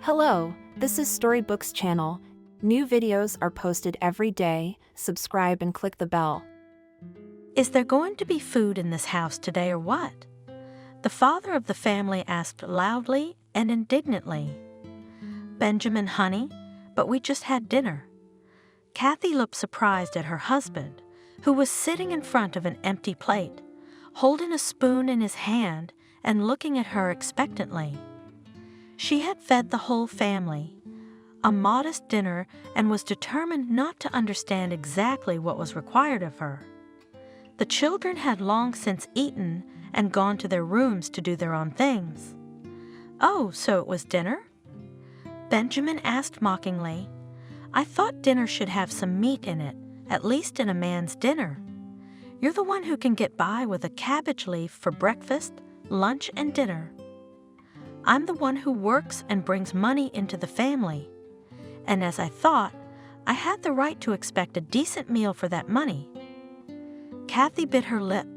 Hello, this is Storybooks channel. New videos are posted every day. Subscribe and click the bell. Is there going to be food in this house today or what? The father of the family asked loudly and indignantly. Benjamin, honey, but we just had dinner. Kathy looked surprised at her husband, who was sitting in front of an empty plate, holding a spoon in his hand and looking at her expectantly. She had fed the whole family a modest dinner and was determined not to understand exactly what was required of her. The children had long since eaten and gone to their rooms to do their own things. "Oh, so it was dinner?" Benjamin asked mockingly. "I thought dinner should have some meat in it, at least in a man's dinner. You're the one who can get by with a cabbage leaf for breakfast, lunch, and dinner. I'm the one who works and brings money into the family. And as I thought, I had the right to expect a decent meal for that money." Kathy bit her lip.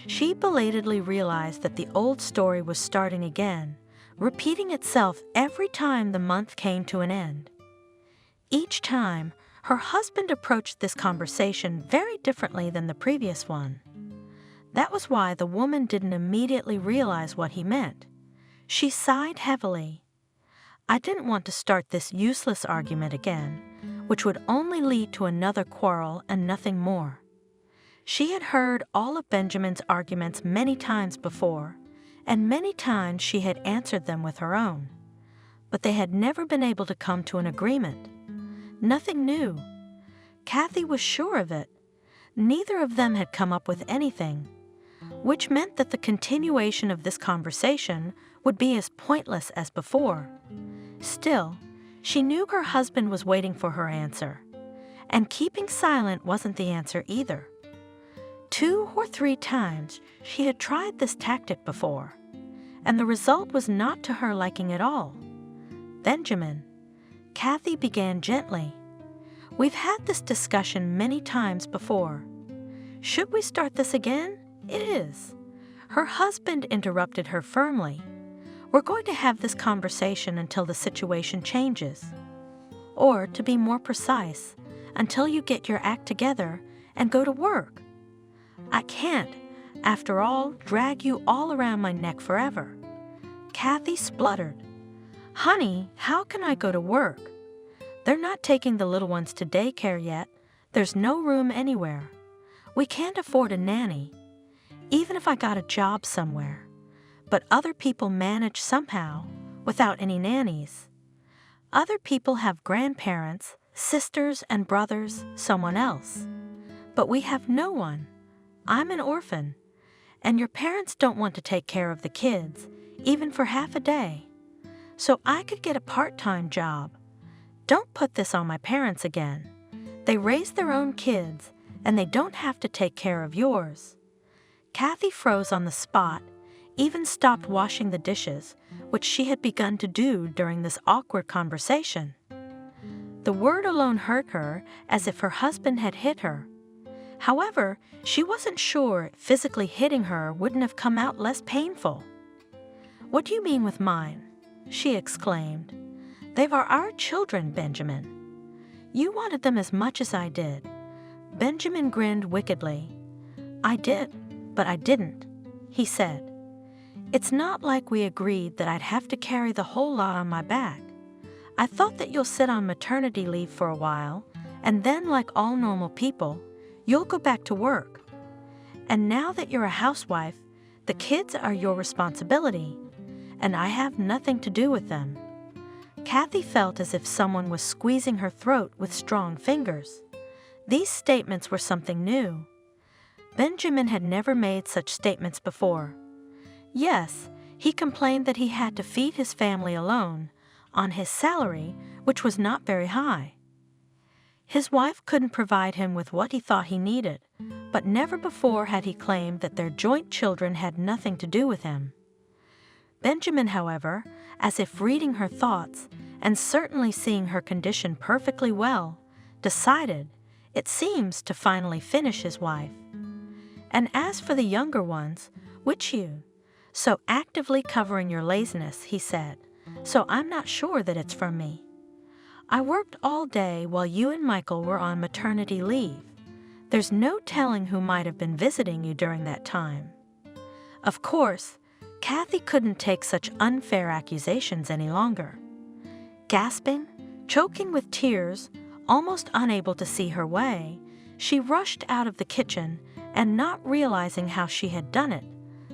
She belatedly realized that the old story was starting again, repeating itself every time the month came to an end. Each time, her husband approached this conversation very differently than the previous one. That was why the woman didn't immediately realize what he meant. She sighed heavily. "I didn't want to start this useless argument again, which would only lead to another quarrel and nothing more." She had heard all of Benjamin's arguments many times before, and many times she had answered them with her own. But they had never been able to come to an agreement. Nothing new. Kathy was sure of it. Neither of them had come up with anything, which meant that the continuation of this conversation would be as pointless as before. Still, she knew her husband was waiting for her answer, and keeping silent wasn't the answer either. 2 or 3 times she had tried this tactic before, and the result was not to her liking at all. "Benjamin," Kathy began gently, "we've had this discussion many times before. Should we start this again? It is." Her husband interrupted her firmly. "We're going to have this conversation until the situation changes. Or, to be more precise, until you get your act together and go to work. I can't, after all, drag you all around my neck forever." Kathy spluttered. "Honey, how can I go to work? They're not taking the little ones to daycare yet. There's no room anywhere. We can't afford a nanny, even if I got a job somewhere. But other people manage somehow, without any nannies. Other people have grandparents, sisters and brothers, someone else. But we have no one. I'm an orphan, and your parents don't want to take care of the kids, even for half a day. So I could get a part-time job. Don't put this on my parents again. They raise their own kids, and they don't have to take care of yours." Kathy froze on the spot, even stopped washing the dishes, which she had begun to do during this awkward conversation. The word alone hurt her, as if her husband had hit her. However, she wasn't sure physically hitting her wouldn't have come out less painful. "What do you mean with mine?" she exclaimed. "They are our children, Benjamin. You wanted them as much as I did." Benjamin grinned wickedly. "I did, but I didn't," he said. "It's not like we agreed that I'd have to carry the whole lot on my back. I thought that you'll sit on maternity leave for a while, and then, like all normal people, you'll go back to work. And now that you're a housewife, the kids are your responsibility, and I have nothing to do with them." Kathy felt as if someone was squeezing her throat with strong fingers. These statements were something new. Benjamin had never made such statements before. Yes, he complained that he had to feed his family alone, on his salary, which was not very high. His wife couldn't provide him with what he thought he needed, but never before had he claimed that their joint children had nothing to do with him. Benjamin, however, as if reading her thoughts, and certainly seeing her condition perfectly well, decided, it seems, to finally finish his wife. "And as for the younger ones, which you, so actively covering your laziness," he said, so I'm not sure that it's from me. I worked all day while you and Michael were on maternity leave. There's no telling who might have been visiting you during that time." Of course, Kathy couldn't take such unfair accusations any longer. Gasping, choking with tears, almost unable to see her way, she rushed out of the kitchen and, not realizing how she had done it,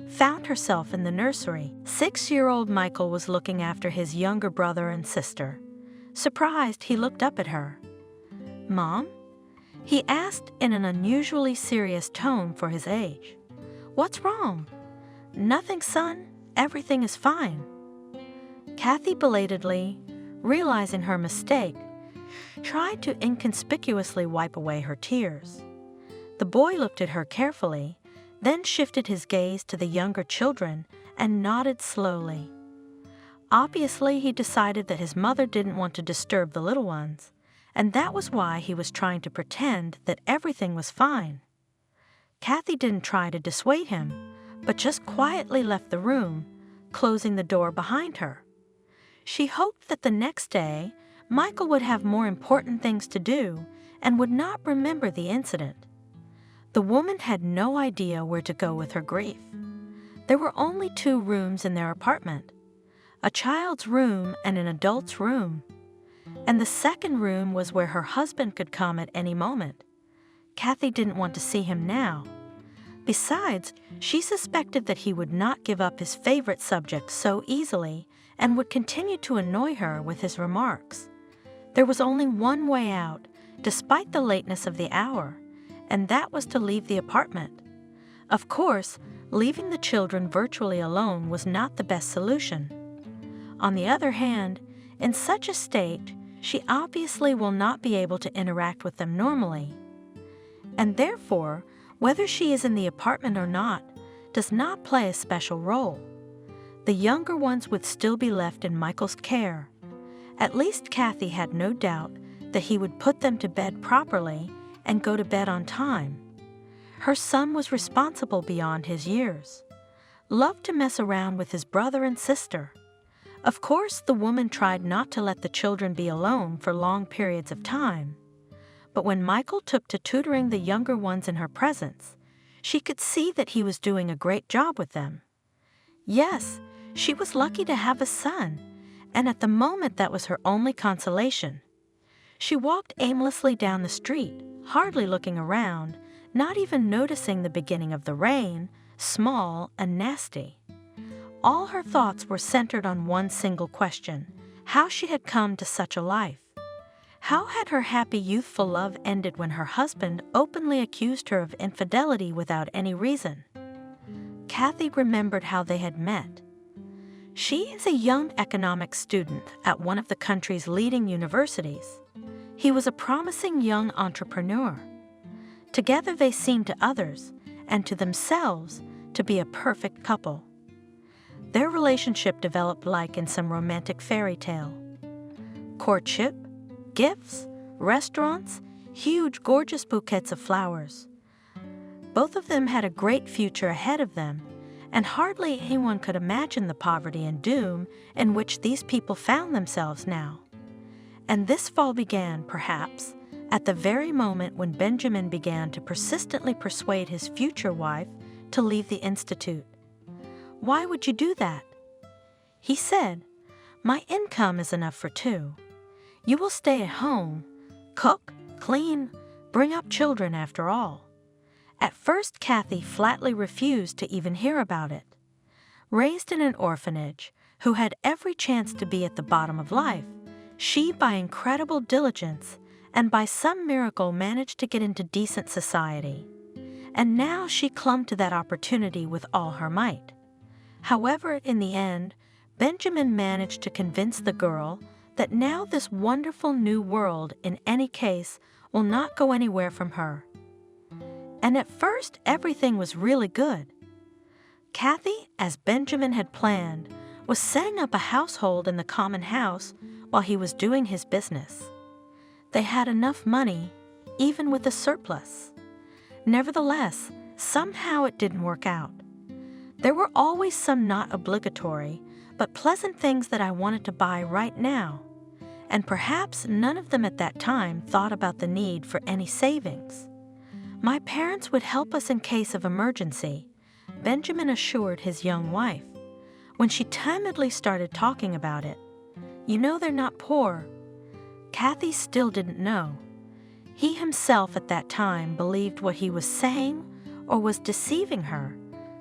found herself in the nursery. 6-year-old Michael was looking after his younger brother and sister. Surprised, he looked up at her. "Mom?" he asked in an unusually serious tone for his age. "What's wrong?" "Nothing, son. Everything is fine." Kathy belatedly, realizing her mistake, tried to inconspicuously wipe away her tears. The boy looked at her carefully, then shifted his gaze to the younger children and nodded slowly. Obviously, he decided that his mother didn't want to disturb the little ones, and that was why he was trying to pretend that everything was fine. Kathy didn't try to dissuade him, but just quietly left the room, closing the door behind her. She hoped that the next day, Michael would have more important things to do and would not remember the incident. The woman had no idea where to go with her grief. There were only 2 rooms in their apartment, a child's room and an adult's room, and the second room was where her husband could come at any moment. Kathy didn't want to see him now. Besides, she suspected that he would not give up his favorite subject so easily and would continue to annoy her with his remarks. There was only one way out, despite the lateness of the hour, and that was to leave the apartment. Of course, leaving the children virtually alone was not the best solution. On the other hand, in such a state, she obviously will not be able to interact with them normally. And therefore, whether she is in the apartment or not does not play a special role. The younger ones would still be left in Michael's care. At least Kathy had no doubt that he would put them to bed properly and go to bed on time. Her son was responsible beyond his years, loved to mess around with his brother and sister. Of course, the woman tried not to let the children be alone for long periods of time. But when Michael took to tutoring the younger ones in her presence, she could see that he was doing a great job with them. Yes, she was lucky to have a son, and at the moment that was her only consolation. She walked aimlessly down the street, hardly looking around, not even noticing the beginning of the rain, small and nasty. All her thoughts were centered on one single question: how she had come to such a life. How had her happy youthful love ended when her husband openly accused her of infidelity without any reason? Kathy remembered how they had met. She is a young economics student at one of the country's leading universities. He was a promising young entrepreneur. Together they seemed to others, and to themselves, to be a perfect couple. Their relationship developed like in some romantic fairy tale. Courtship, gifts, restaurants, huge gorgeous bouquets of flowers. Both of them had a great future ahead of them, and hardly anyone could imagine the poverty and doom in which these people found themselves now. And this fall began, perhaps, at the very moment when Benjamin began to persistently persuade his future wife to leave the institute. "Why would you do that?" He said, "My income is enough for 2. You will stay at home, cook, clean, bring up children after all." At first, Kathy flatly refused to even hear about it. Raised in an orphanage, who had every chance to be at the bottom of life, she, by incredible diligence and by some miracle, managed to get into decent society. And now she clung to that opportunity with all her might. However, in the end, Benjamin managed to convince the girl that now this wonderful new world, in any case, will not go anywhere from her. And at first, everything was really good. Kathy, as Benjamin had planned, was setting up a household in the common house while he was doing his business. They had enough money, even with a surplus. Nevertheless, somehow it didn't work out. There were always some not obligatory, but pleasant things that I wanted to buy right now. And perhaps none of them at that time thought about the need for any savings. My parents would help us in case of emergency, Benjamin assured his young wife. When she timidly started talking about it, "You know they're not poor," Kathy still didn't know. He himself at that time believed what he was saying or was deceiving her,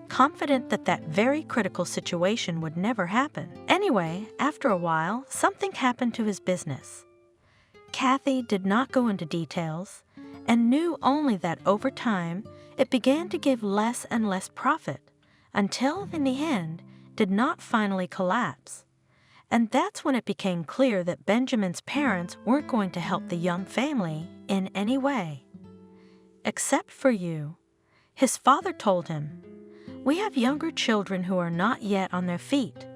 confident that that very critical situation would never happen. Anyway, after a while, something happened to his business. Kathy did not go into details and knew only that over time it began to give less and less profit until, in the end, did not finally collapse. And that's when it became clear that Benjamin's parents weren't going to help the young family in any way. "Except for you," his father told him. "We have younger children who are not yet on their feet.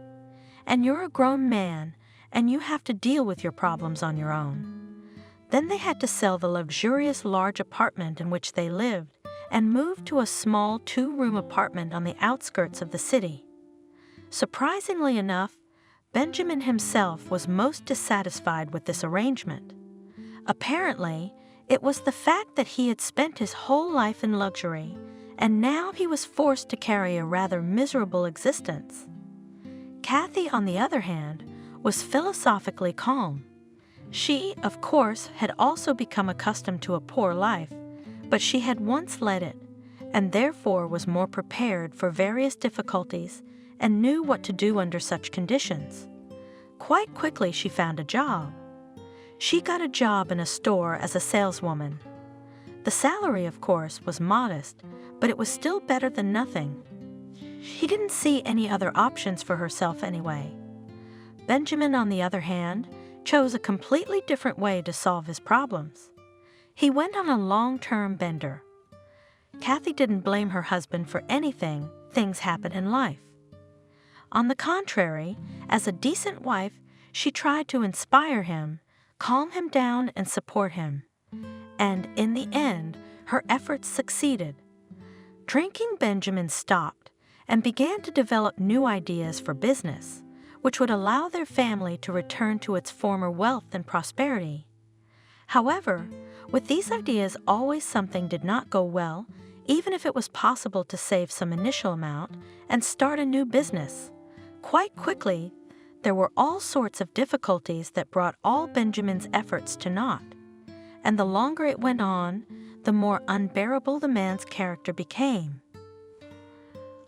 And you're a grown man, and you have to deal with your problems on your own." Then they had to sell the luxurious large apartment in which they lived and move to a small 2-room apartment on the outskirts of the city. Surprisingly enough, Benjamin himself was most dissatisfied with this arrangement. Apparently, it was the fact that he had spent his whole life in luxury, and now he was forced to carry a rather miserable existence. Kathy, on the other hand, was philosophically calm. She, of course, had also become accustomed to a poor life, but she had once led it, and therefore was more prepared for various difficulties and knew what to do under such conditions. Quite quickly she found a job. She got a job in a store as a saleswoman. The salary, of course, was modest, but it was still better than nothing. She didn't see any other options for herself anyway. Benjamin, on the other hand, chose a completely different way to solve his problems. He went on a long-term bender. Kathy didn't blame her husband for anything. Things happen in life. On the contrary, as a decent wife, she tried to inspire him, calm him down, and support him. And in the end, her efforts succeeded. Drinking Benjamin stopped and began to develop new ideas for business, which would allow their family to return to its former wealth and prosperity. However, with these ideas, always something did not go well, even if it was possible to save some initial amount and start a new business. Quite quickly, there were all sorts of difficulties that brought all Benjamin's efforts to naught. And the longer it went on, the more unbearable the man's character became.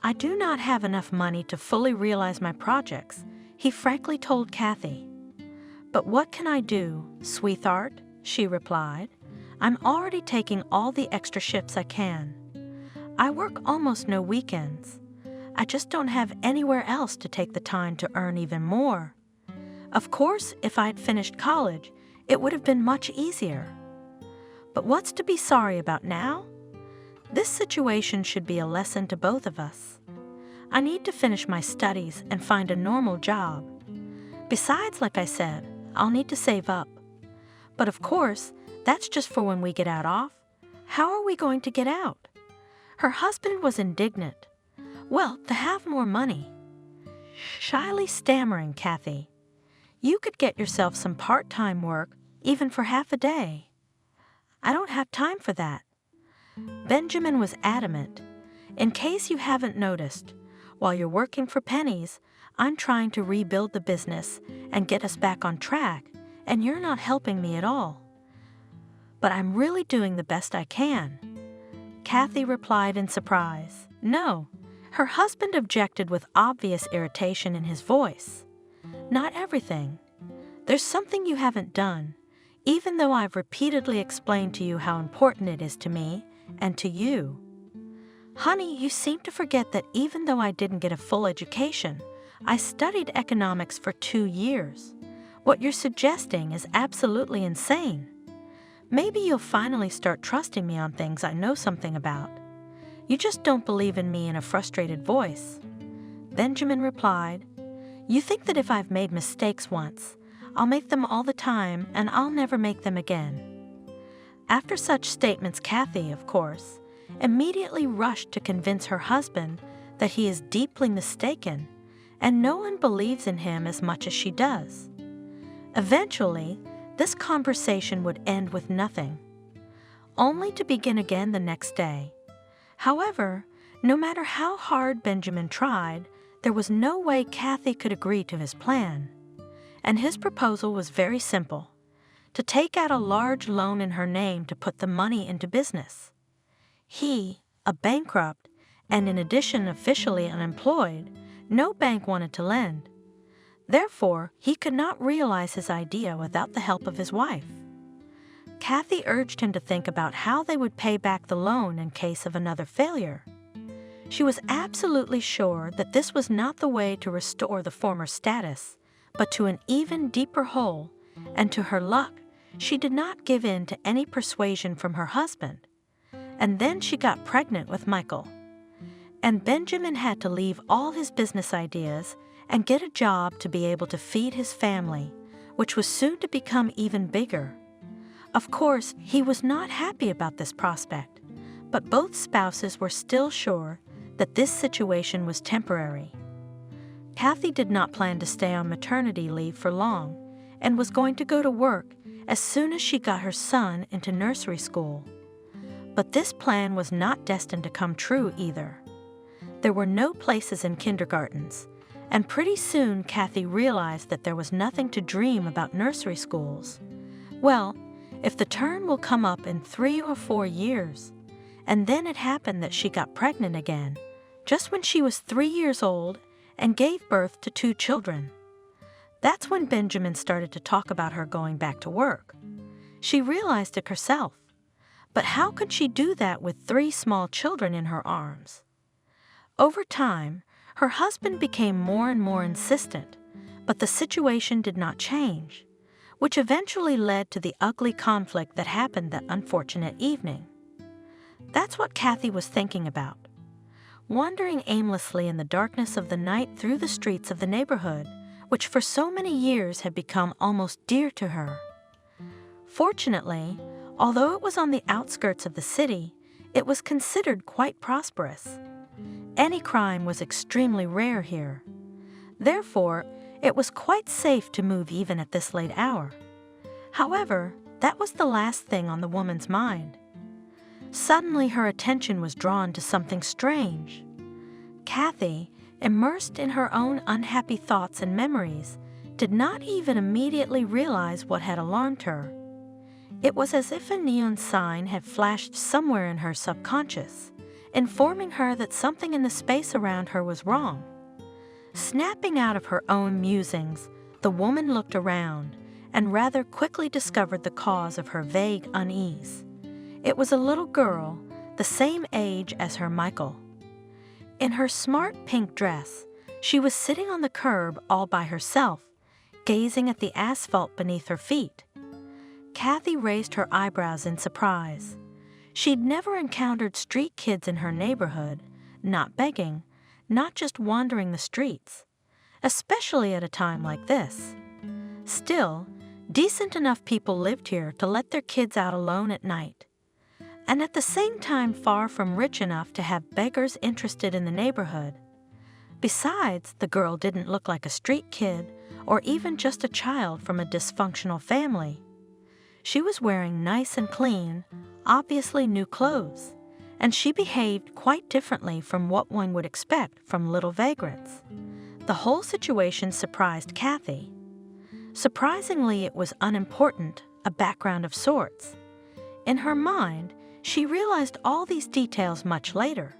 "I do not have enough money to fully realize my projects," he frankly told Kathy. "But what can I do, sweetheart?" she replied. "I'm already taking all the extra shifts I can. I work almost no weekends. I just don't have anywhere else to take the time to earn even more. Of course, if I'd finished college, it would have been much easier. But what's to be sorry about now? This situation should be a lesson to both of us. I need to finish my studies and find a normal job. Besides, like I said, I'll need to save up. But of course, that's just for when we get out off. How are we going to get out?" Her husband was indignant. "Well, to have more money." Shyly stammering Kathy, "You could get yourself some part-time work, even for half a day." "I don't have time for that." Benjamin was adamant. "In case you haven't noticed, while you're working for pennies, I'm trying to rebuild the business and get us back on track, and you're not helping me at all." "But I'm really doing the best I can," Kathy replied in surprise. "No." Her husband objected with obvious irritation in his voice. "Not everything. There's something you haven't done, even though I've repeatedly explained to you how important it is to me and to you. Honey, you seem to forget that even though I didn't get a full education, I studied economics for 2 years. What you're suggesting is absolutely insane. Maybe you'll finally start trusting me on things I know something about. You just don't believe in me," in a frustrated voice. Benjamin replied, "You think that if I've made mistakes once, I'll make them all the time and I'll never make them again." After such statements, Kathy, of course, immediately rushed to convince her husband that he is deeply mistaken and no one believes in him as much as she does. Eventually, this conversation would end with nothing, only to begin again the next day. However, no matter how hard Benjamin tried, there was no way Kathy could agree to his plan. And his proposal was very simple: to take out a large loan in her name to put the money into business. He, a bankrupt, and in addition officially unemployed, no bank wanted to lend. Therefore, he could not realize his idea without the help of his wife. Kathy urged him to think about how they would pay back the loan in case of another failure. She was absolutely sure that this was not the way to restore the former status, but to an even deeper hole, and to her luck, she did not give in to any persuasion from her husband. And then she got pregnant with Michael. And Benjamin had to leave all his business ideas and get a job to be able to feed his family, which was soon to become even bigger. Of course, he was not happy about this prospect, but both spouses were still sure that this situation was temporary. Kathy did not plan to stay on maternity leave for long and was going to go to work as soon as she got her son into nursery school. But this plan was not destined to come true either. There were no places in kindergartens, and pretty soon Kathy realized that there was nothing to dream about nursery schools. Well, if the turn will come up in 3 or 4 years. And then it happened that she got pregnant again, just when she was 3 years old, and gave birth to 2 children. That's when Benjamin started to talk about her going back to work. She realized it herself. But how could she do that with 3 small children in her arms? Over time, her husband became more and more insistent, but the situation did not change, which eventually led to the ugly conflict that happened that unfortunate evening. That's what Kathy was thinking about, wandering aimlessly in the darkness of the night through the streets of the neighborhood, which for so many years had become almost dear to her. Fortunately, although it was on the outskirts of the city, it was considered quite prosperous. Any crime was extremely rare here. Therefore, it was quite safe to move even at this late hour. However, that was the last thing on the woman's mind. Suddenly, her attention was drawn to something strange. Kathy, immersed in her own unhappy thoughts and memories, did not even immediately realize what had alarmed her. It was as if a neon sign had flashed somewhere in her subconscious, informing her that something in the space around her was wrong. Snapping out of her own musings, the woman looked around and rather quickly discovered the cause of her vague unease. It was a little girl, the same age as her Michael. In her smart pink dress, she was sitting on the curb all by herself, gazing at the asphalt beneath her feet. Kathy raised her eyebrows in surprise. She'd never encountered street kids in her neighborhood, not begging, not just wandering the streets, especially at a time like this. Still, decent enough people lived here to let their kids out alone at night, and at the same time far from rich enough to have beggars interested in the neighborhood. Besides, the girl didn't look like a street kid or even just a child from a dysfunctional family. She was wearing nice and clean, obviously new clothes, and she behaved quite differently from what one would expect from little vagrants. The whole situation surprised Kathy. Surprisingly, it was unimportant, a background of sorts. In her mind, she realized all these details much later,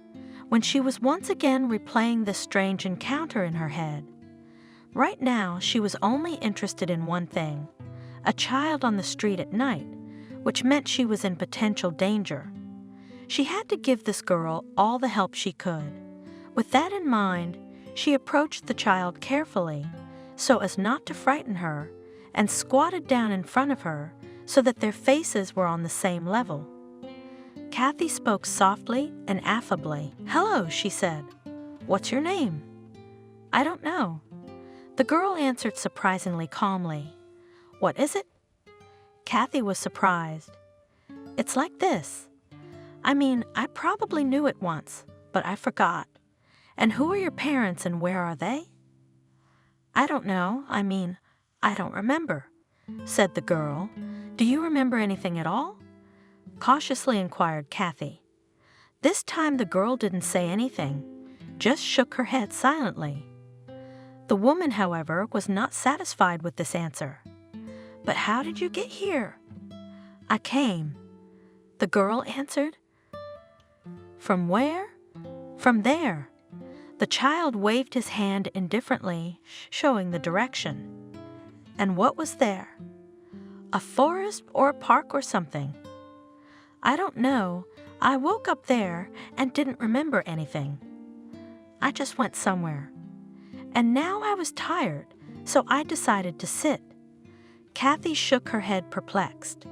when she was once again replaying this strange encounter in her head. Right now, she was only interested in one thing: a child on the street at night, which meant she was in potential danger. She had to give this girl all the help she could. With that in mind, she approached the child carefully, so as not to frighten her, and squatted down in front of her so that their faces were on the same level. Kathy spoke softly and affably. "Hello," she said. "What's your name?" "I don't know." The girl answered surprisingly calmly. "What is it?" Kathy was surprised. "It's like this. I probably knew it once, but I forgot. And who are your parents and where are they?" "I don't know. I don't remember," said the girl. "Do you remember anything at all?" cautiously inquired Kathy. This time the girl didn't say anything, just shook her head silently. The woman, however, was not satisfied with this answer. "But how did you get here?" "I came," the girl answered. "From where?" "From there." The child waved his hand indifferently, showing the direction. "And what was there?" "A forest or a park or something." "I don't know. I woke up there and didn't remember anything. I just went somewhere. And now I was tired, so I decided to sit." Kathy shook her head perplexed.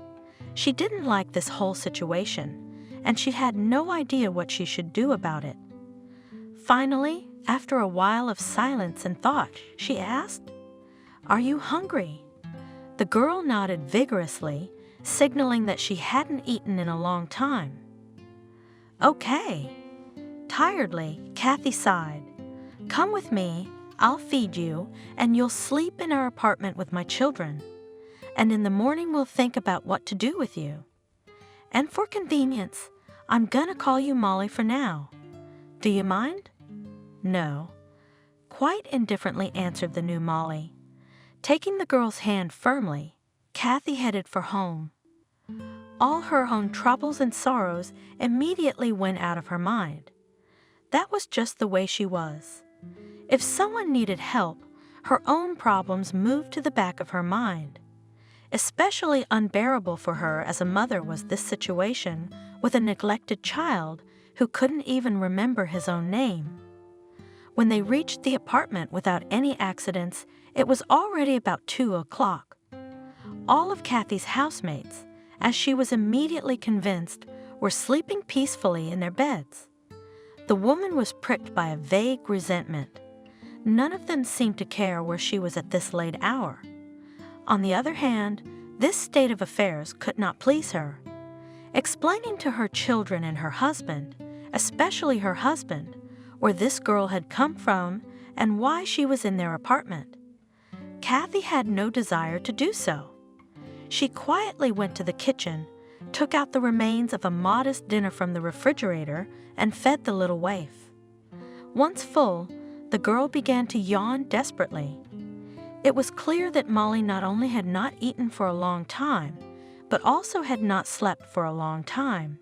She didn't like this whole situation, and she had no idea what she should do about it. Finally, after a while of silence and thought, she asked, "Are you hungry?" The girl nodded vigorously, signaling that she hadn't eaten in a long time. "Okay." Tiredly, Kathy sighed. "Come with me, I'll feed you, and you'll sleep in our apartment with my children. And in the morning we'll think about what to do with you. And for convenience, I'm gonna call you Molly for now. Do you mind?" "No," quite indifferently answered the new Molly. Taking the girl's hand firmly, Kathy headed for home. All her own troubles and sorrows immediately went out of her mind. That was just the way she was. If someone needed help, her own problems moved to the back of her mind. Especially unbearable for her as a mother was this situation with a neglected child who couldn't even remember his own name. When they reached the apartment without any accidents, it was already about 2 o'clock. All of Kathy's housemates, as she was immediately convinced, were sleeping peacefully in their beds. The woman was pricked by a vague resentment. None of them seemed to care where she was at this late hour. On the other hand, this state of affairs could not please her. Explaining to her children and her husband, especially her husband, where this girl had come from and why she was in their apartment, Kathy had no desire to do so. She quietly went to the kitchen, took out the remains of a modest dinner from the refrigerator, and fed the little waif. Once full, the girl began to yawn desperately. It was clear that Molly not only had not eaten for a long time, but also had not slept for a long time.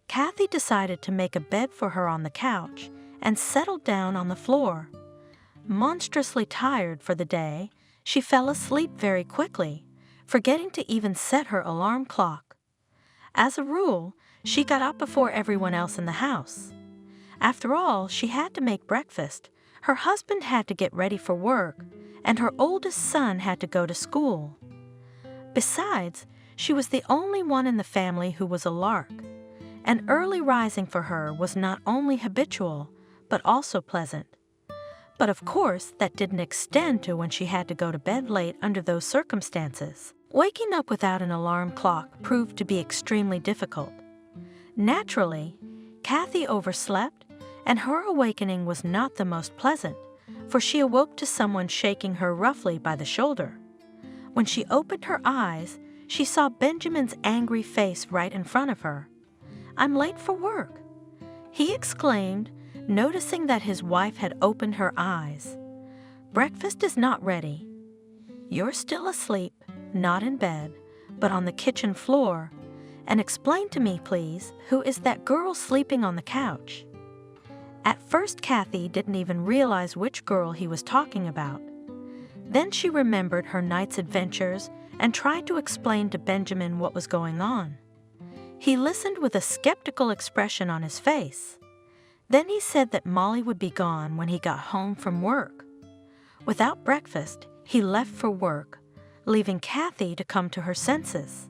Kathy decided to make a bed for her on the couch and settled down on the floor. Monstrously tired for the day, she fell asleep very quickly, forgetting to even set her alarm clock. As a rule, she got up before everyone else in the house. After all, she had to make breakfast, her husband had to get ready for work, and her oldest son had to go to school. Besides, she was the only one in the family who was a lark, and early rising for her was not only habitual, but also pleasant. But of course, that didn't extend to when she had to go to bed late under those circumstances. Waking up without an alarm clock proved to be extremely difficult. Naturally, Kathy overslept, and her awakening was not the most pleasant, for she awoke to someone shaking her roughly by the shoulder. When she opened her eyes, she saw Benjamin's angry face right in front of her. "I'm late for work," he exclaimed, noticing that his wife had opened her eyes. "Breakfast is not ready. You're still asleep, not in bed, but on the kitchen floor. And explain to me, please, who is that girl sleeping on the couch?" At first, Kathy didn't even realize which girl he was talking about. Then she remembered her night's adventures and tried to explain to Benjamin what was going on. He listened with a skeptical expression on his face. Then he said that Molly would be gone when he got home from work. Without breakfast, he left for work, leaving Kathy to come to her senses.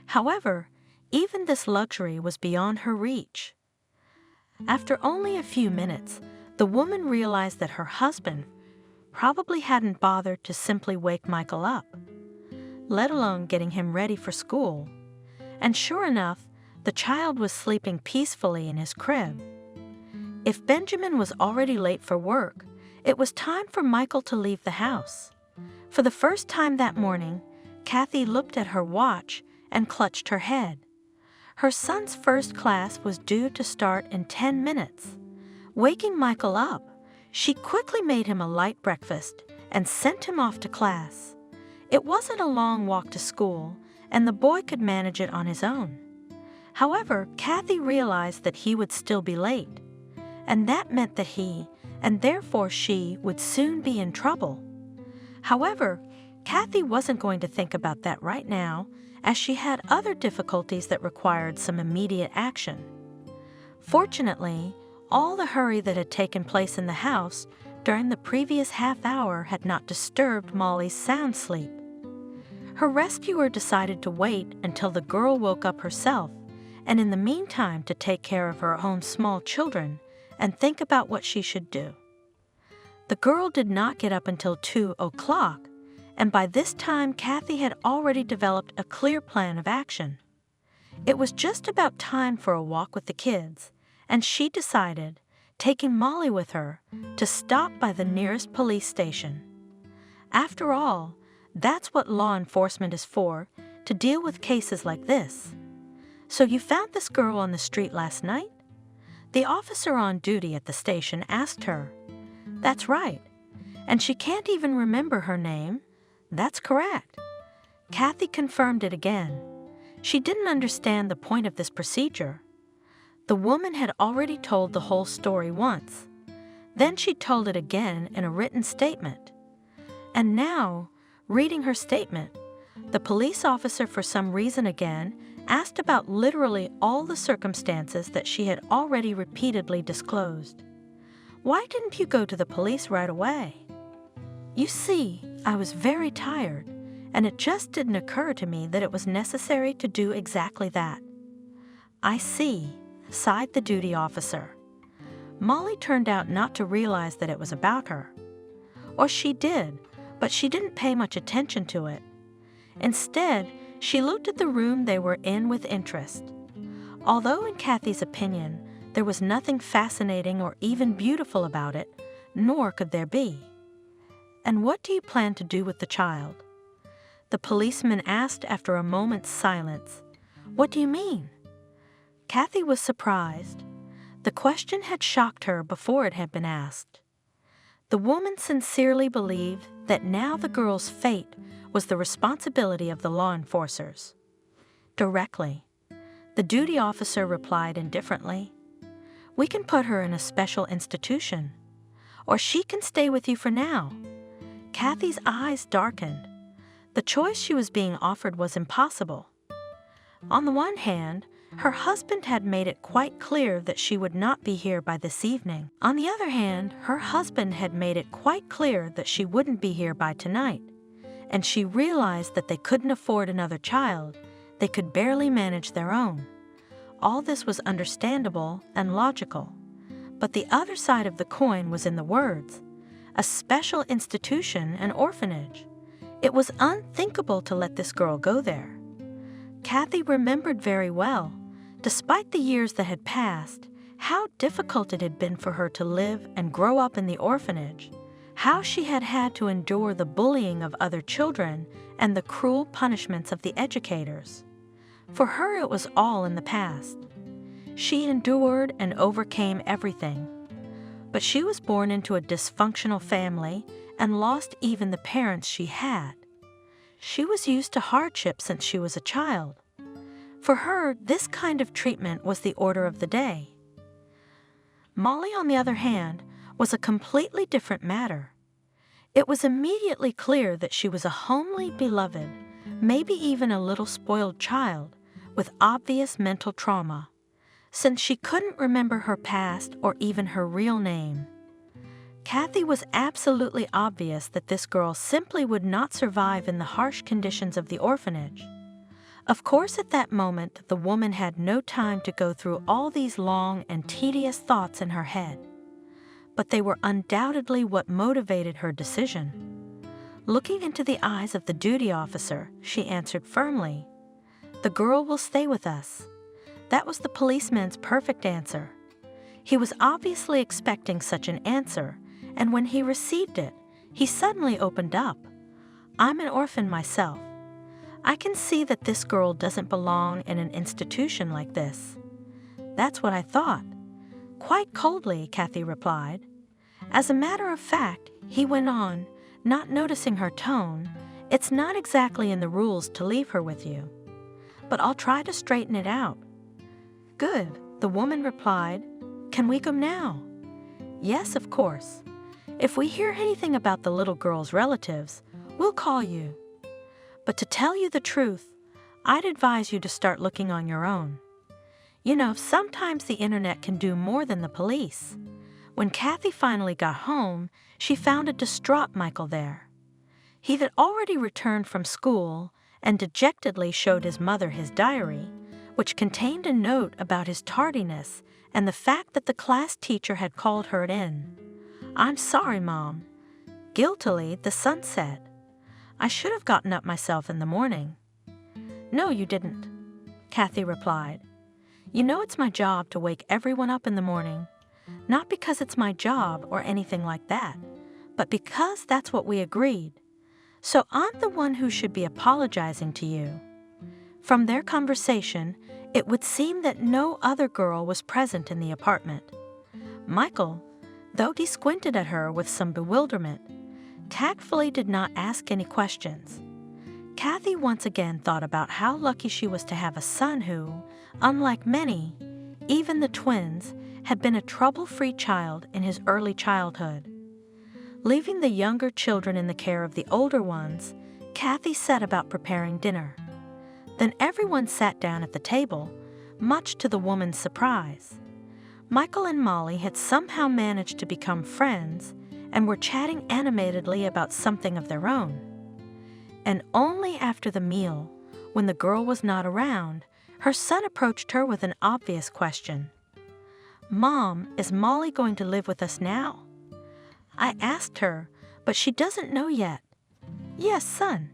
However, even this luxury was beyond her reach. After only a few minutes, the woman realized that her husband probably hadn't bothered to simply wake Michael up, let alone getting him ready for school. And sure enough, the child was sleeping peacefully in his crib. If Benjamin was already late for work, It was time for Michael to leave the house. For the first time that morning, Kathy looked at her watch and clutched her head. Her son's first class was due to start in 10 minutes. Waking Michael up, she quickly made him a light breakfast and sent him off to class. It wasn't a long walk to school, and the boy could manage it on his own. However, Kathy realized that he would still be late, and that meant that he, and therefore she, would soon be in trouble. However, Kathy wasn't going to think about that right now, as she had other difficulties that required some immediate action. Fortunately, all the hurry that had taken place in the house during the previous half hour had not disturbed Molly's sound sleep. Her rescuer decided to wait until the girl woke up herself, and in the meantime to take care of her own small children and think about what she should do. The girl did not get up until 2 o'clock, and by this time Kathy had already developed a clear plan of action. It was just about time for a walk with the kids, and she decided, taking Molly with her, to stop by the nearest police station. After all, that's what law enforcement is for, to deal with cases like this. "So you found this girl on the street last night?" The officer on duty at the station asked her. "That's right. And she can't even remember her name?" "That's correct." Kathy confirmed it again. She didn't understand the point of this procedure. The woman had already told the whole story once. Then she told it again in a written statement. And now, reading her statement, the police officer for some reason again asked about literally all the circumstances that she had already repeatedly disclosed. "Why didn't you go to the police right away?" "You see, I was very tired, and it just didn't occur to me that it was necessary to do exactly that." "I see," sighed the duty officer. Molly turned out not to realize that it was about her. Or she did, but she didn't pay much attention to it. Instead, she looked at the room they were in with interest. Although in Kathy's opinion, there was nothing fascinating or even beautiful about it, nor could there be. "And what do you plan to do with the child?" The policeman asked after a moment's silence. "What do you mean?" Kathy was surprised. The question had shocked her before it had been asked. The woman sincerely believed that now the girl's fate was the responsibility of the law enforcers. Directly, the duty officer replied indifferently, "We can put her in a special institution, or she can stay with you for now." Kathy's eyes darkened. The choice she was being offered was impossible. On the one hand, her husband had made it quite clear that she would not be here by this evening. On the other hand, her husband had made it quite clear that she wouldn't be here by tonight. And she realized that they couldn't afford another child. They could barely manage their own. All this was understandable and logical. But the other side of the coin was in the words, a special institution, an orphanage. It was unthinkable to let this girl go there. Kathy remembered very well, despite the years that had passed, how difficult it had been for her to live and grow up in the orphanage, how she had had to endure the bullying of other children and the cruel punishments of the educators. For her, it was all in the past. She endured and overcame everything. But she was born into a dysfunctional family and lost even the parents she had. She was used to hardship since she was a child. For her, this kind of treatment was the order of the day. Molly, on the other hand, was a completely different matter. It was immediately clear that she was a homely, beloved, maybe even a little spoiled child with obvious mental trauma, since she couldn't remember her past or even her real name. Kathy was absolutely obvious that this girl simply would not survive in the harsh conditions of the orphanage. Of course, at that moment, the woman had no time to go through all these long and tedious thoughts in her head. But they were undoubtedly what motivated her decision. Looking into the eyes of the duty officer, she answered firmly, "The girl will stay with us." That was the policeman's perfect answer. He was obviously expecting such an answer, and when he received it, he suddenly opened up. I'm an orphan myself. I can see that this girl doesn't belong in an institution like this. That's what I thought. Quite coldly, Kathy replied. As a matter of fact, he went on, not noticing her tone, it's not exactly in the rules to leave her with you. But I'll try to straighten it out. Good, the woman replied. Can we go now? Yes, of course. If we hear anything about the little girl's relatives, we'll call you. But to tell you the truth, I'd advise you to start looking on your own. You know, sometimes the internet can do more than the police. When Kathy finally got home, she found a distraught Michael there. He had already returned from school and dejectedly showed his mother his diary, which contained a note about his tardiness and the fact that the class teacher had called her in. I'm sorry, Mom. Guiltily, the son said. I should have gotten up myself in the morning. No, you didn't, Kathy replied. You know it's my job to wake everyone up in the morning, not because it's my job or anything like that, but because that's what we agreed. So I'm the one who should be apologizing to you. From their conversation, it would seem that no other girl was present in the apartment. Michael, though he squinted at her with some bewilderment, tactfully did not ask any questions. Kathy once again thought about how lucky she was to have a son who, unlike many, even the twins, had been a trouble-free child in his early childhood. Leaving the younger children in the care of the older ones, Kathy set about preparing dinner. Then everyone sat down at the table, much to the woman's surprise. Michael and Molly had somehow managed to become friends and were chatting animatedly about something of their own. And only after the meal, when the girl was not around, her son approached her with an obvious question. Mom, is Molly going to live with us now? I asked her, but she doesn't know yet. Yes, son.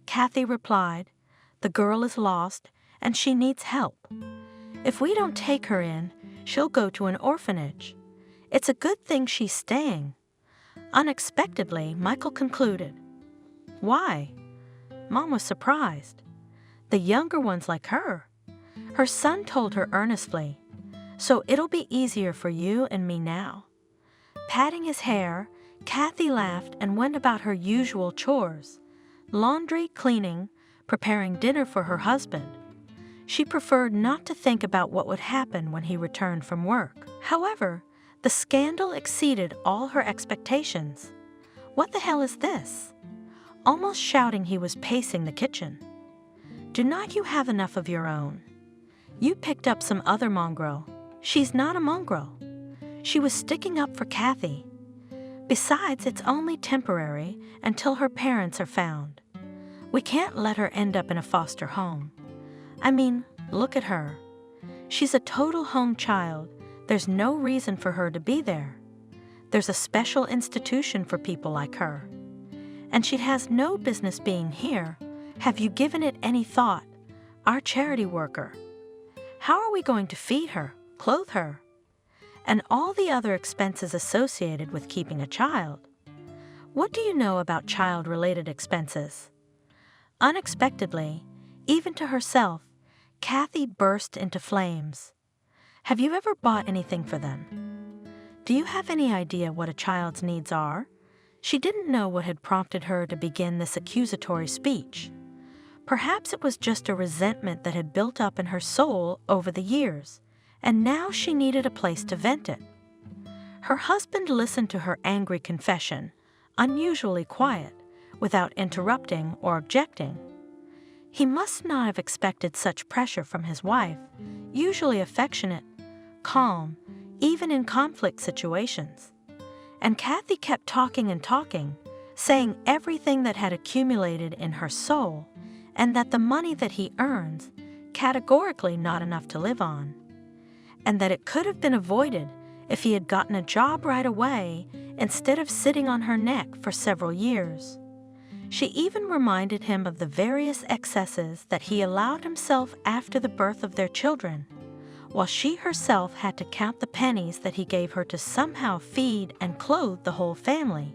Kathy replied, the girl is lost and she needs help. If we don't take her in, she'll go to an orphanage. It's a good thing she's staying. Unexpectedly, Michael concluded. Why? Mom was surprised. The younger ones like her. Her son told her earnestly, so it'll be easier for you and me now. Patting his hair, Kathy laughed and went about her usual chores, laundry, cleaning, preparing dinner for her husband. She preferred not to think about what would happen when he returned from work. However, the scandal exceeded all her expectations. What the hell is this? Almost shouting, he was pacing the kitchen. Do not you have enough of your own? You picked up some other mongrel. She's not a mongrel. She was sticking up for Kathy. Besides, it's only temporary until her parents are found. We can't let her end up in a foster home. I mean, look at her. She's a total home child. There's no reason for her to be there. There's a special institution for people like her. And she has no business being here. Have you given it any thought? Our charity worker. How are we going to feed her, clothe her? And all the other expenses associated with keeping a child. What do you know about child-related expenses? Unexpectedly, even to herself, Kathy burst into flames. Have you ever bought anything for them? Do you have any idea what a child's needs are? She didn't know what had prompted her to begin this accusatory speech. Perhaps it was just a resentment that had built up in her soul over the years, and now she needed a place to vent it. Her husband listened to her angry confession, unusually quiet, without interrupting or objecting. He must not have expected such pressure from his wife, usually affectionate, calm, even in conflict situations. And Kathy kept talking and talking, saying everything that had accumulated in her soul, and that the money that he earns, categorically not enough to live on, and that it could have been avoided if he had gotten a job right away instead of sitting on her neck for several years. She even reminded him of the various excesses that he allowed himself after the birth of their children, while she herself had to count the pennies that he gave her to somehow feed and clothe the whole family.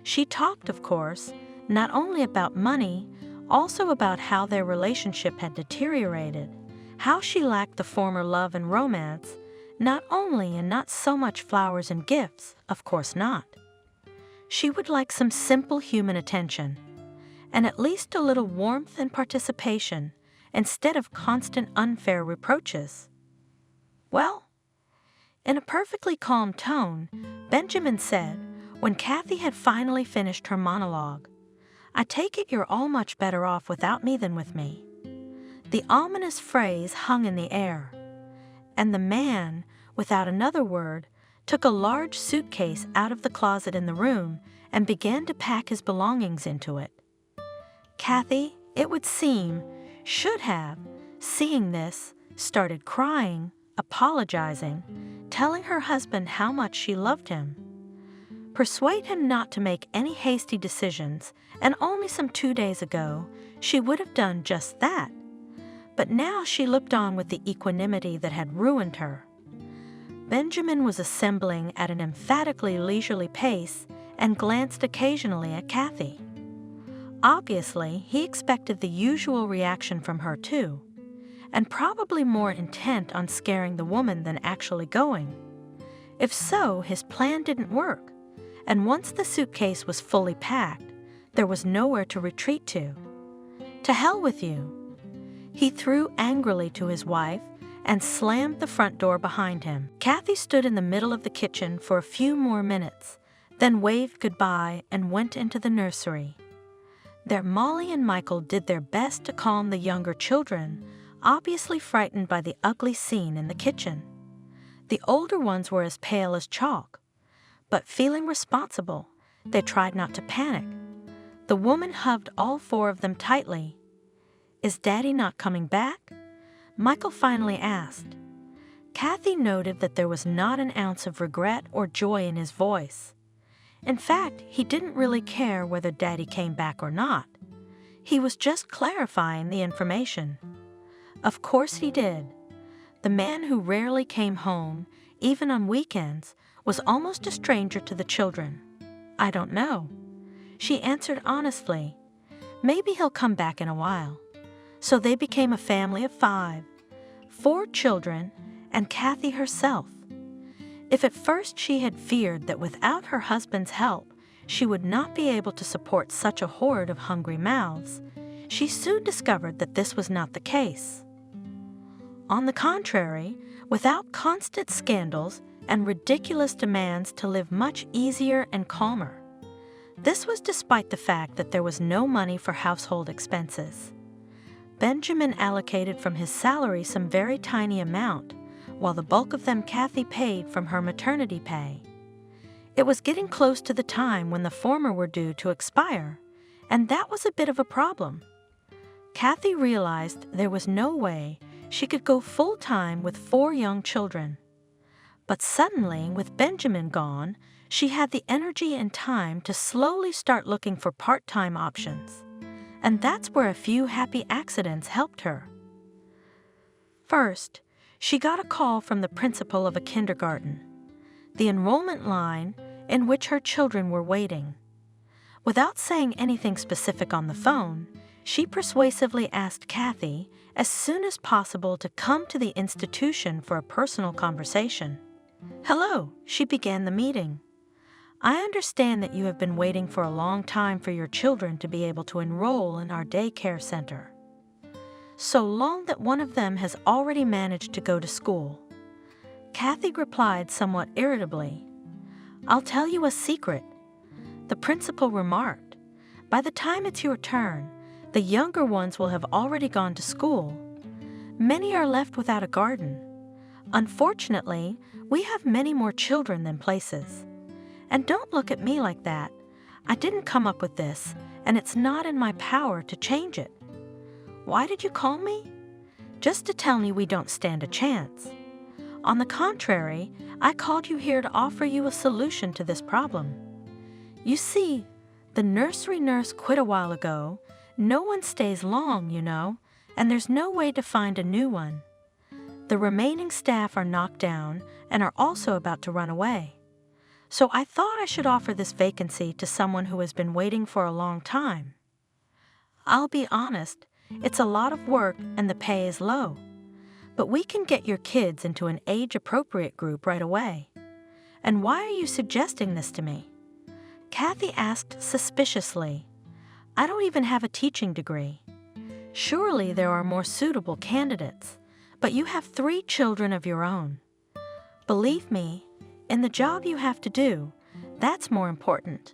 She talked, of course, not only about money, also about how their relationship had deteriorated, how she lacked the former love and romance, not only and not so much flowers and gifts, of course not. She would like some simple human attention, and at least a little warmth and participation, instead of constant unfair reproaches. Well, in a perfectly calm tone, Benjamin said, when Kathy had finally finished her monologue, "I take it you're all much better off without me than with me." The ominous phrase hung in the air, and the man, without another word, took a large suitcase out of the closet in the room and began to pack his belongings into it. Kathy, it would seem, should have, seeing this, started crying, apologizing, telling her husband how much she loved him. Persuade him not to make any hasty decisions, and only some 2 days ago she would have done just that. But now she looked on with the equanimity that had ruined her. Benjamin was assembling at an emphatically leisurely pace and glanced occasionally at Kathy. Obviously, he expected the usual reaction from her too, and probably more intent on scaring the woman than actually going. If so, his plan didn't work, and once the suitcase was fully packed, there was nowhere to retreat to. "To hell with you," he threw angrily to his wife and slammed the front door behind him. Kathy stood in the middle of the kitchen for a few more minutes, then waved goodbye and went into the nursery. There Molly and Michael did their best to calm the younger children, obviously frightened by the ugly scene in the kitchen. The older ones were as pale as chalk, but feeling responsible, they tried not to panic. The woman hugged all 4 of them tightly. "Is Daddy not coming back?" Michael finally asked. Kathy noted that there was not an ounce of regret or joy in his voice. In fact, he didn't really care whether Daddy came back or not. He was just clarifying the information. Of course he did. The man who rarely came home, even on weekends, was almost a stranger to the children. "I don't know," she answered honestly. "Maybe he'll come back in a while." So they became a family of 5, 4 children, and Kathy herself. If at first she had feared that without her husband's help she would not be able to support such a horde of hungry mouths, she soon discovered that this was not the case. On the contrary, without constant scandals and ridiculous demands to live much easier and calmer. This was despite the fact that there was no money for household expenses. Benjamin allocated from his salary some very tiny amount, while the bulk of them Kathy paid from her maternity pay. It was getting close to the time when the former were due to expire, and that was a bit of a problem. Kathy realized there was no way she could go full-time with 4 young children. But suddenly, with Benjamin gone, she had the energy and time to slowly start looking for part-time options. And that's where a few happy accidents helped her. First, she got a call from the principal of a kindergarten, the enrollment line in which her children were waiting. Without saying anything specific on the phone, she persuasively asked Kathy as soon as possible to come to the institution for a personal conversation. "Hello," she began the meeting. "I understand that you have been waiting for a long time for your children to be able to enroll in our daycare center. So long that one of them has already managed to go to school." Kathy replied somewhat irritably. "I'll tell you a secret," the principal remarked. "By the time it's your turn, the younger ones will have already gone to school. Many are left without a garden. Unfortunately, we have many more children than places. And don't look at me like that. I didn't come up with this, and it's not in my power to change it. Why did you call me? Just to tell me we don't stand a chance. On the contrary, I called you here to offer you a solution to this problem. You see, the nursery nurse quit a while ago. No one stays long, you know, and there's no way to find a new one. The remaining staff are knocked down and are also about to run away. So I thought I should offer this vacancy to someone who has been waiting for a long time. I'll be honest, it's a lot of work and the pay is low. But we can get your kids into an age-appropriate group right away. And why are you suggesting this to me? Kathy asked suspiciously. I don't even have a teaching degree. Surely there are more suitable candidates, but you have 3 children of your own. Believe me, in the job you have to do, that's more important.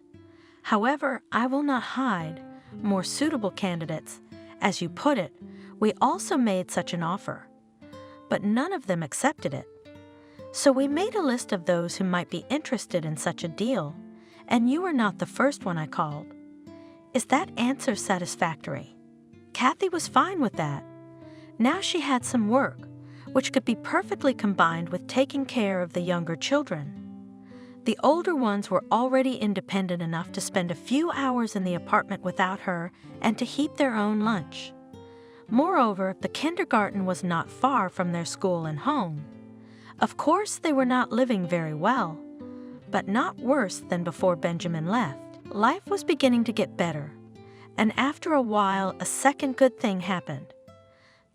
However, I will not hide more suitable candidates. As you put it, we also made such an offer, but none of them accepted it. So we made a list of those who might be interested in such a deal, and you were not the first one I called. Is that answer satisfactory? Kathy was fine with that. Now she had some work, which could be perfectly combined with taking care of the younger children. The older ones were already independent enough to spend a few hours in the apartment without her and to heat their own lunch. Moreover, the kindergarten was not far from their school and home. Of course, they were not living very well, but not worse than before Benjamin left. Life was beginning to get better, and after a while, a second good thing happened.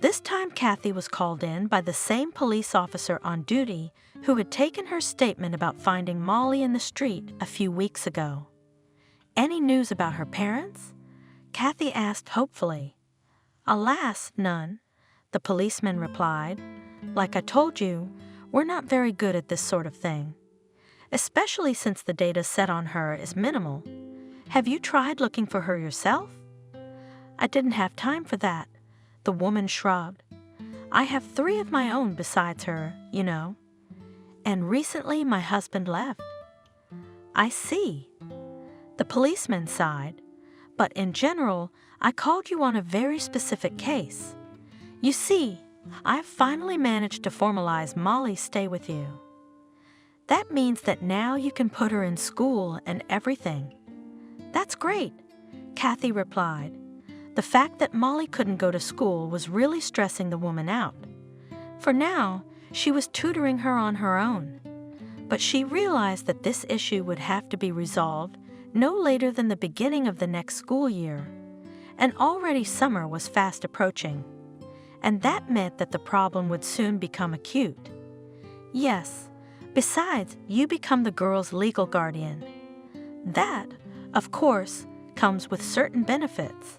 This time, Kathy was called in by the same police officer on duty who had taken her statement about finding Molly in the street a few weeks ago. Any news about her parents? Kathy asked hopefully. Alas, none, the policeman replied. Like I told you, we're not very good at this sort of thing, especially since the data set on her is minimal. Have you tried looking for her yourself? I didn't have time for that, the woman shrugged. I have 3 of my own besides her, you know. And recently my husband left. I see. The policeman sighed. But in general, I called you on a very specific case. You see, I've finally managed to formalize Molly's stay with you. That means that now you can put her in school and everything. That's great, Kathy replied. The fact that Molly couldn't go to school was really stressing the woman out. For now, she was tutoring her on her own. But she realized that this issue would have to be resolved no later than the beginning of the next school year. And already summer was fast approaching. And that meant that the problem would soon become acute. Yes, besides, you become the girl's legal guardian. That, of course, comes with certain benefits.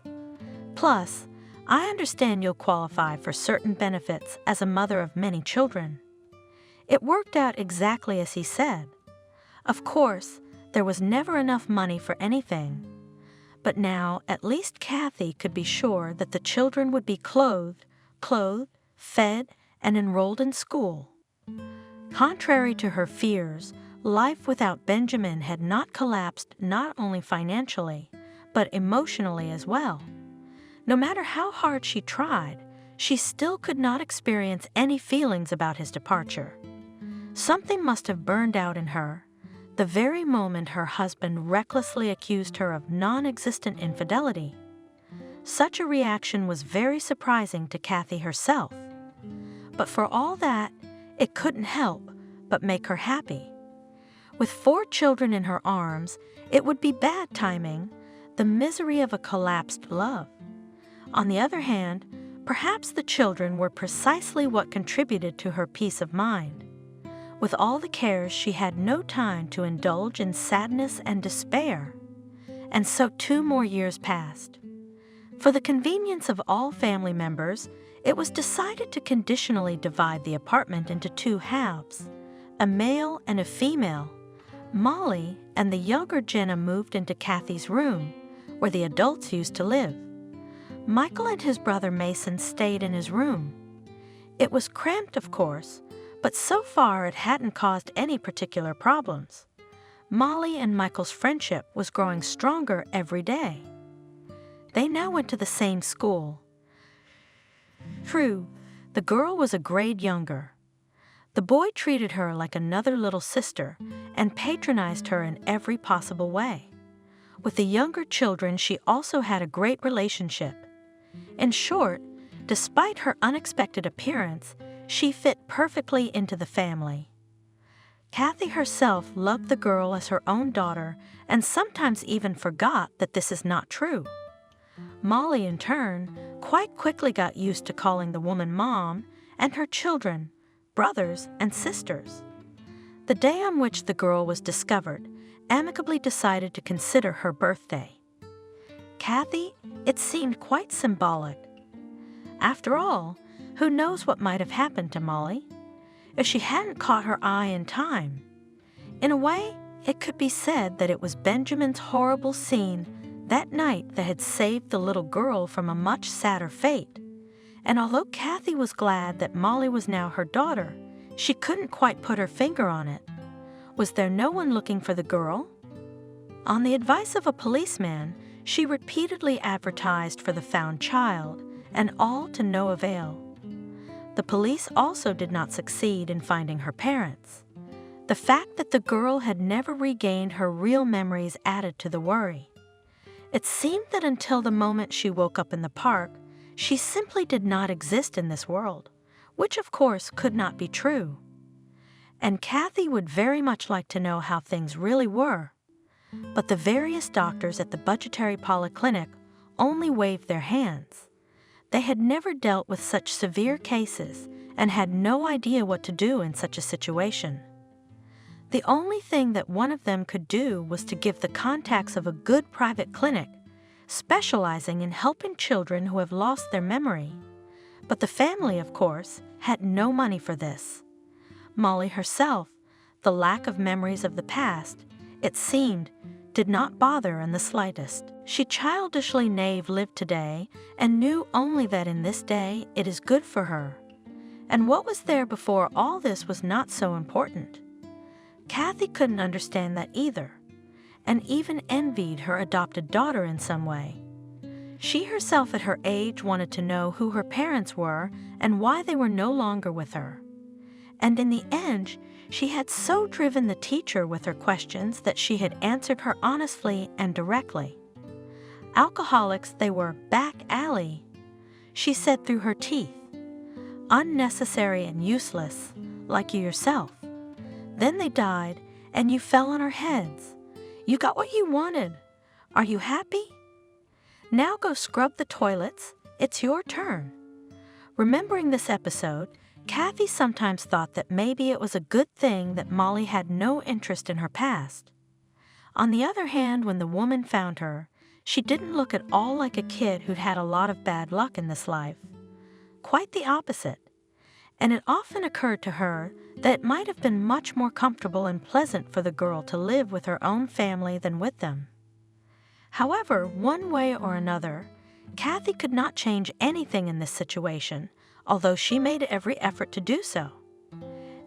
Plus, I understand you'll qualify for certain benefits as a mother of many children. It worked out exactly as he said. Of course, there was never enough money for anything. But now, at least Kathy could be sure that the children would be clothed, fed, and enrolled in school. Contrary to her fears, life without Benjamin had not collapsed not only financially, but emotionally as well. No matter how hard she tried, she still could not experience any feelings about his departure. Something must have burned out in her the very moment her husband recklessly accused her of non-existent infidelity. Such a reaction was very surprising to Kathy herself. But for all that, it couldn't help but make her happy. With 4 children in her arms, it would be bad timing, the misery of a collapsed love. On the other hand, perhaps the children were precisely what contributed to her peace of mind. With all the cares, she had no time to indulge in sadness and despair. And so 2 more years passed. For the convenience of all family members, it was decided to conditionally divide the apartment into 2 halves, a male and a female. Molly and the younger Jenna moved into Kathy's room, where the adults used to live. Michael and his brother Mason stayed in his room. It was cramped, of course, but so far it hadn't caused any particular problems. Molly and Michael's friendship was growing stronger every day. They now went to the same school. True, the girl was a grade younger. The boy treated her like another little sister and patronized her in every possible way. With the younger children, she also had a great relationship. In short, despite her unexpected appearance, She fit perfectly into the family. Kathy herself loved the girl as her own daughter and sometimes even forgot that this is not true. Molly, in turn, quite quickly got used to calling the woman Mom and her children brothers and sisters. The day on which the girl was discovered amicably decided to consider her birthday. Kathy, it seemed quite symbolic. After all, who knows what might have happened to Molly if she hadn't caught her eye in time? In a way, it could be said that it was Benjamin's horrible scene that night that had saved the little girl from a much sadder fate. And although Kathy was glad that Molly was now her daughter, she couldn't quite put her finger on it. Was there no one looking for the girl? On the advice of a policeman, she repeatedly advertised for the found child, and all to no avail. The police also did not succeed in finding her parents. The fact that the girl had never regained her real memories added to the worry. It seemed that until the moment she woke up in the park, she simply did not exist in this world, which of course could not be true. And Kathy would very much like to know how things really were. But the various doctors at the budgetary polyclinic only waved their hands. They had never dealt with such severe cases and had no idea what to do in such a situation. The only thing that one of them could do was to give the contacts of a good private clinic, specializing in helping children who have lost their memory. But the family, of course, had no money for this. Molly herself, the lack of memories of the past, it seemed, did not bother in the slightest. She childishly naive lived today and knew only that in this day it is good for her. And what was there before all this was not so important. Kathy couldn't understand that either, and even envied her adopted daughter in some way. She herself at her age wanted to know who her parents were and why they were no longer with her. And in the end, she had so driven the teacher with her questions that she had answered her honestly and directly. Alcoholics, they were back alley, she said through her teeth. Unnecessary and useless, like you yourself. Then they died, and you fell on our heads. You got what you wanted. Are you happy? Now go scrub the toilets. It's your turn. Remembering this episode, Kathy sometimes thought that maybe it was a good thing that Molly had no interest in her past. On the other hand, when the woman found her, she didn't look at all like a kid who'd had a lot of bad luck in this life. Quite the opposite. And it often occurred to her that it might have been much more comfortable and pleasant for the girl to live with her own family than with them. However, one way or another, Kathy could not change anything in this situation, although she made every effort to do so.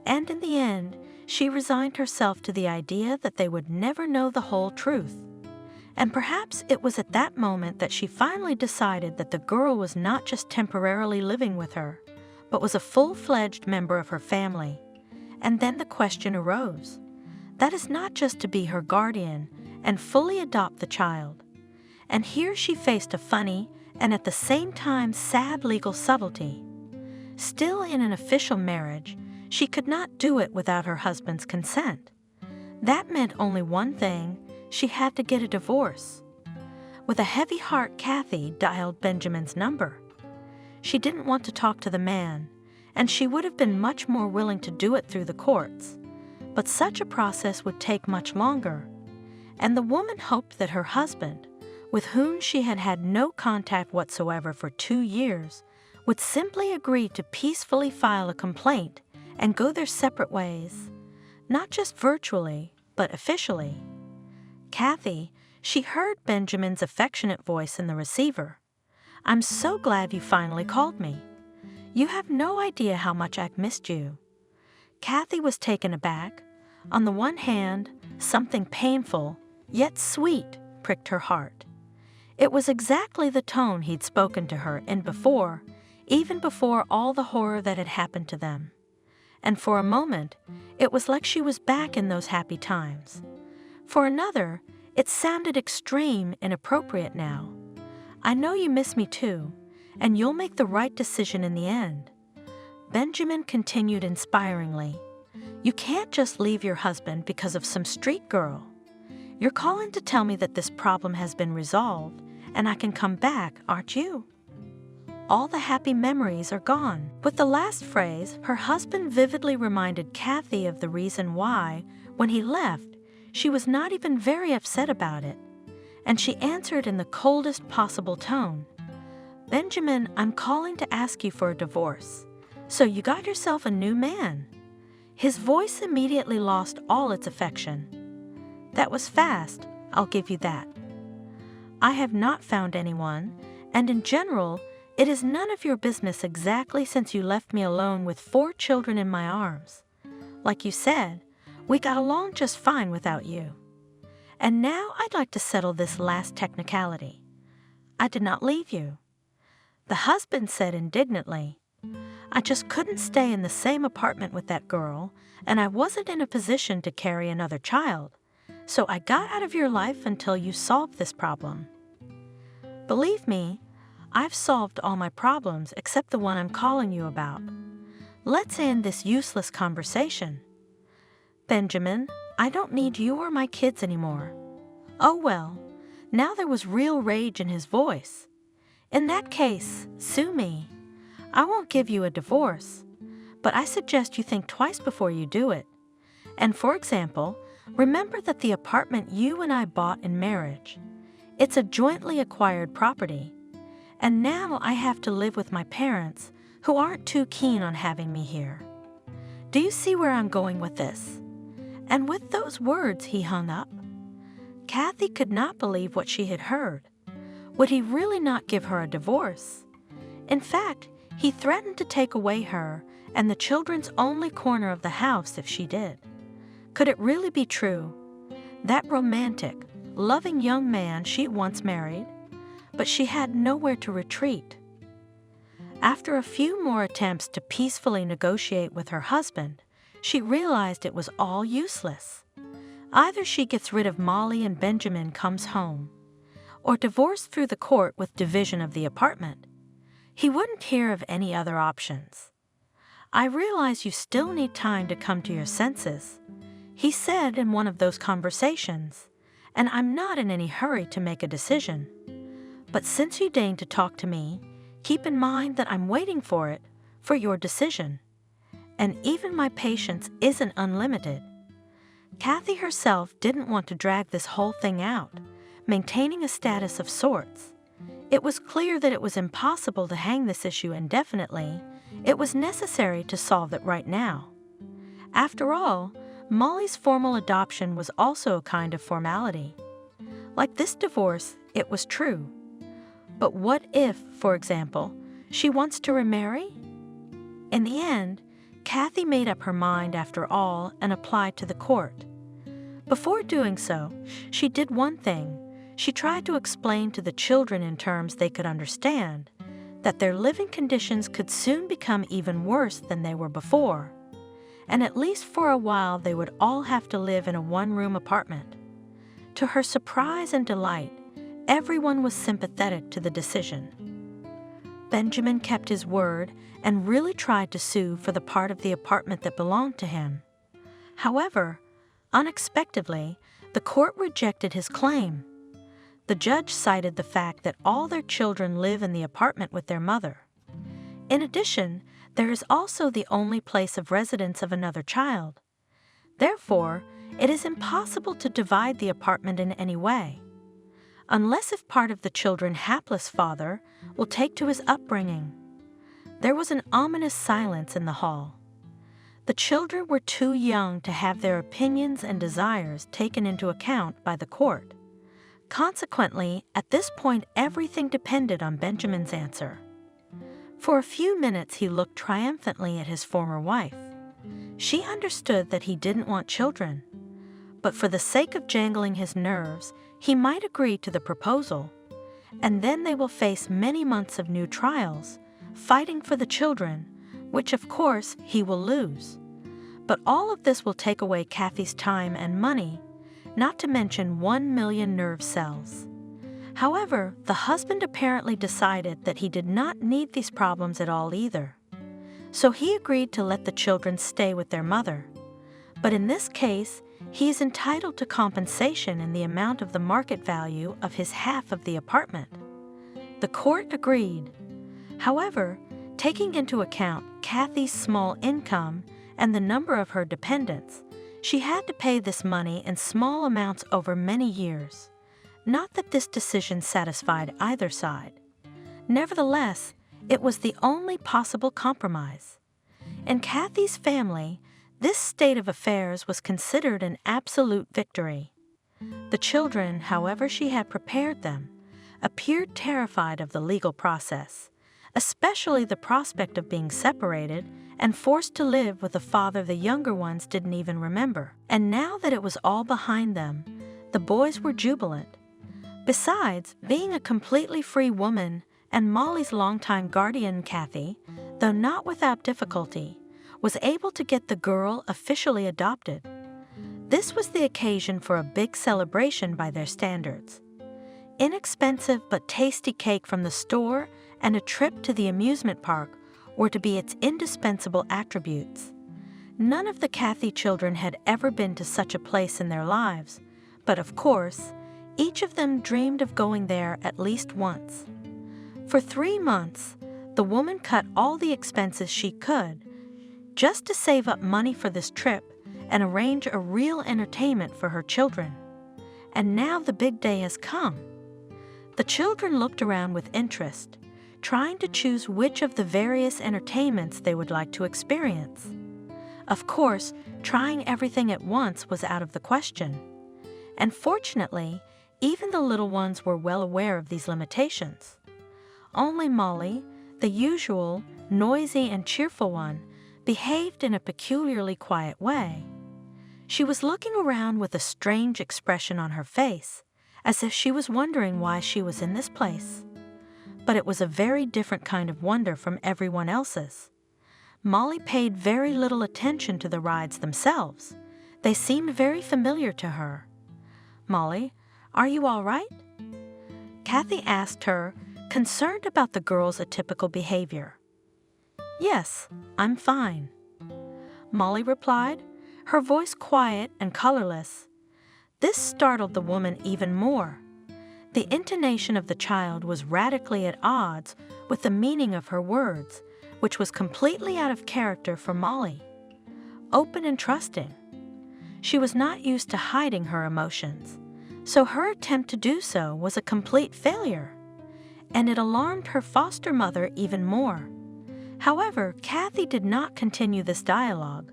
And in the end, she resigned herself to the idea that they would never know the whole truth. And perhaps it was at that moment that she finally decided that the girl was not just temporarily living with her, but was a full-fledged member of her family. And then the question arose. That is not just to be her guardian and fully adopt the child. And here she faced a funny and at the same time sad legal subtlety. Still in an official marriage, she could not do it without her husband's consent. That meant only one thing: she had to get a divorce. With a heavy heart, Kathy dialed Benjamin's number. She didn't want to talk to the man, and she would have been much more willing to do it through the courts, but such a process would take much longer. And the woman hoped that her husband, with whom she had had no contact whatsoever for 2 years, would simply agree to peacefully file a complaint and go their separate ways, not just virtually, but officially. Kathy, she heard Benjamin's affectionate voice in the receiver. "I'm so glad you finally called me. You have no idea how much I've missed you." Kathy was taken aback. On the one hand, something painful, yet sweet, pricked her heart. It was exactly the tone he'd spoken to her in before, even before all the horror that had happened to them. And for a moment, it was like she was back in those happy times. For another, it sounded extreme, inappropriate now. "I know you miss me too, and you'll make the right decision in the end. Benjamin continued inspiringly, "You can't just leave your husband because of some street girl. You're calling to tell me that this problem has been resolved and I can come back, aren't you?" All the happy memories are gone. With the last phrase, her husband vividly reminded Kathy of the reason why, when he left, she was not even very upset about it, and she answered in the coldest possible tone, "Benjamin, I'm calling to ask you for a divorce. So you got yourself a new man." His voice immediately lost all its affection. "That was fast, I'll give you that. I have not found anyone, and in general, it is none of your business exactly since you left me alone with 4 children in my arms. Like you said, we got along just fine without you. And now I'd like to settle this last technicality. I did not leave you." The husband said indignantly, "I just couldn't stay in the same apartment with that girl, and I wasn't in a position to carry another child, so I got out of your life until you solved this problem. Believe me, I've solved all my problems except the one I'm calling you about. Let's end this useless conversation. Benjamin, I don't need you or my kids anymore." Oh well, now there was real rage in his voice. "In that case, sue me. I won't give you a divorce, but I suggest you think twice before you do it. And for example, remember that the apartment you and I bought in marriage, it's a jointly acquired property. And now I have to live with my parents, who aren't too keen on having me here. Do you see where I'm going with this?" And with those words, he hung up. Kathy could not believe what she had heard. Would he really not give her a divorce? In fact, he threatened to take away her and the children's only corner of the house if she did. Could it really be true? That romantic, loving young man she once married, but she had nowhere to retreat. After a few more attempts to peacefully negotiate with her husband, she realized it was all useless. Either she gets rid of Molly and Benjamin comes home, or divorce through the court with division of the apartment. He wouldn't hear of any other options. "I realize you still need time to come to your senses," he said in one of those conversations, "and I'm not in any hurry to make a decision. But since you deign to talk to me, keep in mind that I'm waiting for it, for your decision. And even my patience isn't unlimited." Kathy herself didn't want to drag this whole thing out, maintaining a status of sorts. It was clear that it was impossible to hang this issue indefinitely. It was necessary to solve it right now. After all, Molly's formal adoption was also a kind of formality. Like this divorce, it was true. But what if, for example, she wants to remarry? In the end, Kathy made up her mind after all and applied to the court. Before doing so, she did one thing. She tried to explain to the children in terms they could understand that their living conditions could soon become even worse than they were before, and at least for a while they would all have to live in a one-room apartment. To her surprise and delight, everyone was sympathetic to the decision. Benjamin kept his word and really tried to sue for the part of the apartment that belonged to him. However, unexpectedly, the court rejected his claim. The judge cited the fact that all their children live in the apartment with their mother. In addition, there is also the only place of residence of another child. Therefore, it is impossible to divide the apartment in any way, unless if part of the children's hapless father will take to his upbringing. There was an ominous silence in the hall. The children were too young to have their opinions and desires taken into account by the court. Consequently, at this point, everything depended on Benjamin's answer. For a few minutes, he looked triumphantly at his former wife. She understood that he didn't want children, but for the sake of jangling his nerves, he might agree to the proposal, and then they will face many months of new trials, fighting for the children, which of course he will lose. But all of this will take away Kathy's time and money, not to mention 1 million nerve cells. However, the husband apparently decided that he did not need these problems at all either. so he agreed to let the children stay with their mother. But in this case, he is entitled to compensation in the amount of the market value of his half of the apartment. The court agreed. However, taking into account Kathy's small income and the number of her dependents, she had to pay this money in small amounts over many years. Not that this decision satisfied either side. Nevertheless, it was the only possible compromise. In Kathy's family, this state of affairs was considered an absolute victory. The children, however she had prepared them, appeared terrified of the legal process, especially the prospect of being separated and forced to live with a father the younger ones didn't even remember. And now that it was all behind them, the boys were jubilant. Besides, being a completely free woman and Molly's longtime guardian, Kathy, though not without difficulty, was able to get the girl officially adopted. This was the occasion for a big celebration by their standards. Inexpensive but tasty cake from the store and a trip to the amusement park were to be its indispensable attributes. None of the Kathy children had ever been to such a place in their lives, but of course, each of them dreamed of going there at least once. For 3 months, the woman cut all the expenses she could, just to save up money for this trip and arrange a real entertainment for her children. And now the big day has come. The children looked around with interest, trying to choose which of the various entertainments they would like to experience. Of course, trying everything at once was out of the question. And fortunately, even the little ones were well aware of these limitations. Only Molly, the usual, noisy and cheerful one, behaved in a peculiarly quiet way. She was looking around with a strange expression on her face, as if she was wondering why she was in this place. But it was a very different kind of wonder from everyone else's. Molly paid very little attention to the rides themselves. They seemed very familiar to her. "Molly, are you all right?" Kathy asked her, concerned about the girl's atypical behavior. "Yes, I'm fine," Molly replied, her voice quiet and colorless. This startled the woman even more. The intonation of the child was radically at odds with the meaning of her words, which was completely out of character for Molly. Open and trusting. She was not used to hiding her emotions, so her attempt to do so was a complete failure, and it alarmed her foster mother even more. However, Kathy did not continue this dialogue.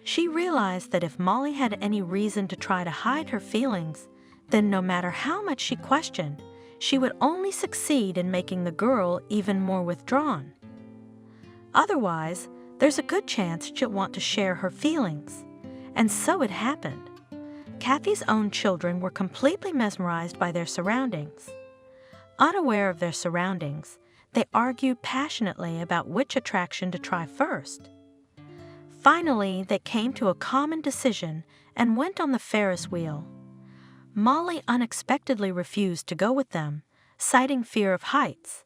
She realized that if Molly had any reason to try to hide her feelings, then no matter how much she questioned, she would only succeed in making the girl even more withdrawn. Otherwise, there's a good chance she'll want to share her feelings. And so it happened. Kathy's own children were completely mesmerized by their surroundings. Unaware of their surroundings, they argued passionately about which attraction to try first. Finally, they came to a common decision and went on the Ferris wheel. Molly unexpectedly refused to go with them, citing fear of heights.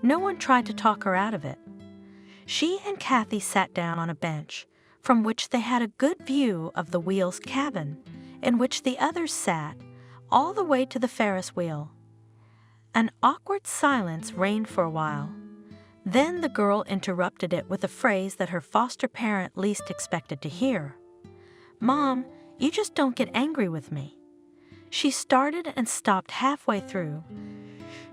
No one tried to talk her out of it. She and Kathy sat down on a bench, from which they had a good view of the wheel's cabin, in which the others sat, all the way to the Ferris wheel. An awkward silence reigned for a while. Then the girl interrupted it with a phrase that her foster parent least expected to hear. "Mom, you just don't get angry with me." She started and stopped halfway through,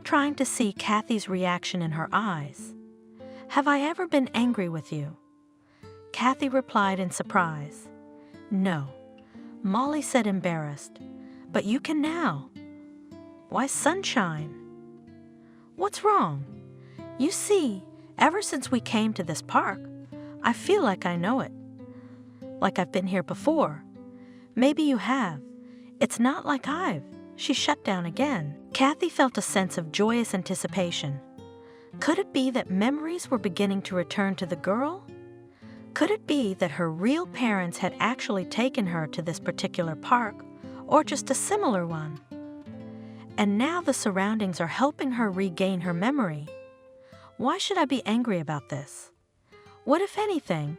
trying to see Kathy's reaction in her eyes. "Have I ever been angry with you?" Kathy replied in surprise. "No," Molly said, embarrassed. "But you can now." "Why, sunshine." "What's wrong? You see, ever since we came to this park, I feel like I know it. Like I've been here before. Maybe you have. It's not like I've." She shut down again. Kathy felt a sense of joyous anticipation. Could it be that memories were beginning to return to the girl? Could it be that her real parents had actually taken her to this particular park, or just a similar one? And now the surroundings are helping her regain her memory. Why should I be angry about this? What if anything?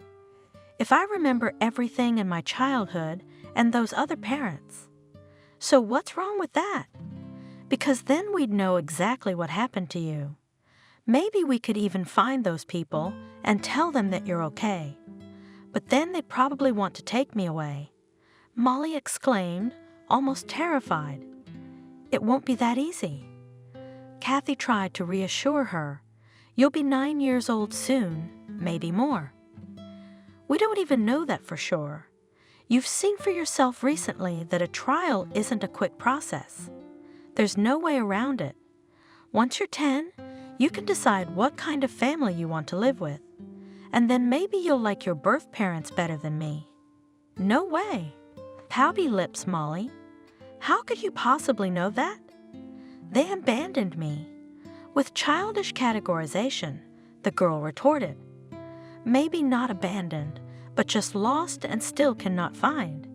If I remember everything in my childhood and those other parents? So what's wrong with that? Because then we'd know exactly what happened to you. Maybe we could even find those people and tell them that you're okay. But then they'd probably want to take me away," Molly exclaimed, almost terrified. "It won't be that easy." Kathy tried to reassure her. "You'll be 9 years old soon, maybe more." "We don't even know that for sure. You've seen for yourself recently that a trial isn't a quick process. There's no way around it. Once you're 10, you can decide what kind of family you want to live with. And then maybe you'll like your birth parents better than me." "No way." "Pouty lips, Molly. How could you possibly know that?" "They abandoned me." With childish categorization, the girl retorted. "Maybe not abandoned, but just lost and still cannot find.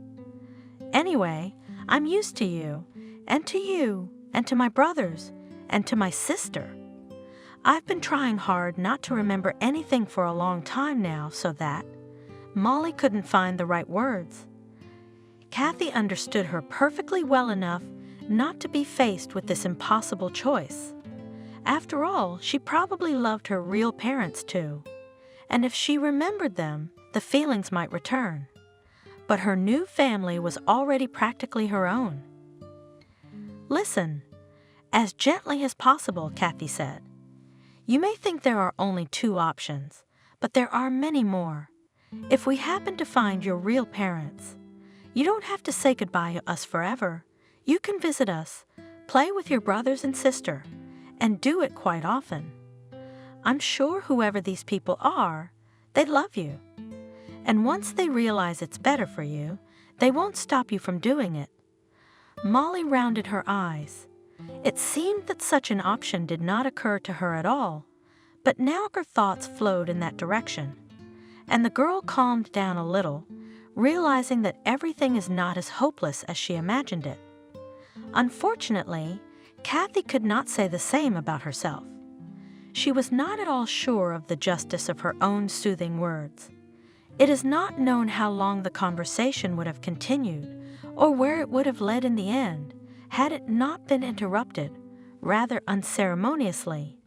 Anyway, I'm used to you, and to my brothers, and to my sister. I've been trying hard not to remember anything for a long time now so that—" Molly couldn't find the right words. Kathy understood her perfectly well enough not to be faced with this impossible choice. After all, she probably loved her real parents too, and if she remembered them, the feelings might return. But her new family was already practically her own. "Listen," as gently as possible, Kathy said. "You may think there are only 2 options, but there are many more. If we happen to find your real parents, you don't have to say goodbye to us forever. You can visit us, play with your brothers and sister, and do it quite often. I'm sure whoever these people are, they love you. And once they realize it's better for you, they won't stop you from doing it." Molly rounded her eyes. It seemed that such an option did not occur to her at all, but now her thoughts flowed in that direction, and the girl calmed down a little, realizing that everything is not as hopeless as she imagined it. Unfortunately, Kathy could not say the same about herself. She was not at all sure of the justice of her own soothing words. It is not known how long the conversation would have continued, or where it would have led in the end, had it not been interrupted, rather unceremoniously.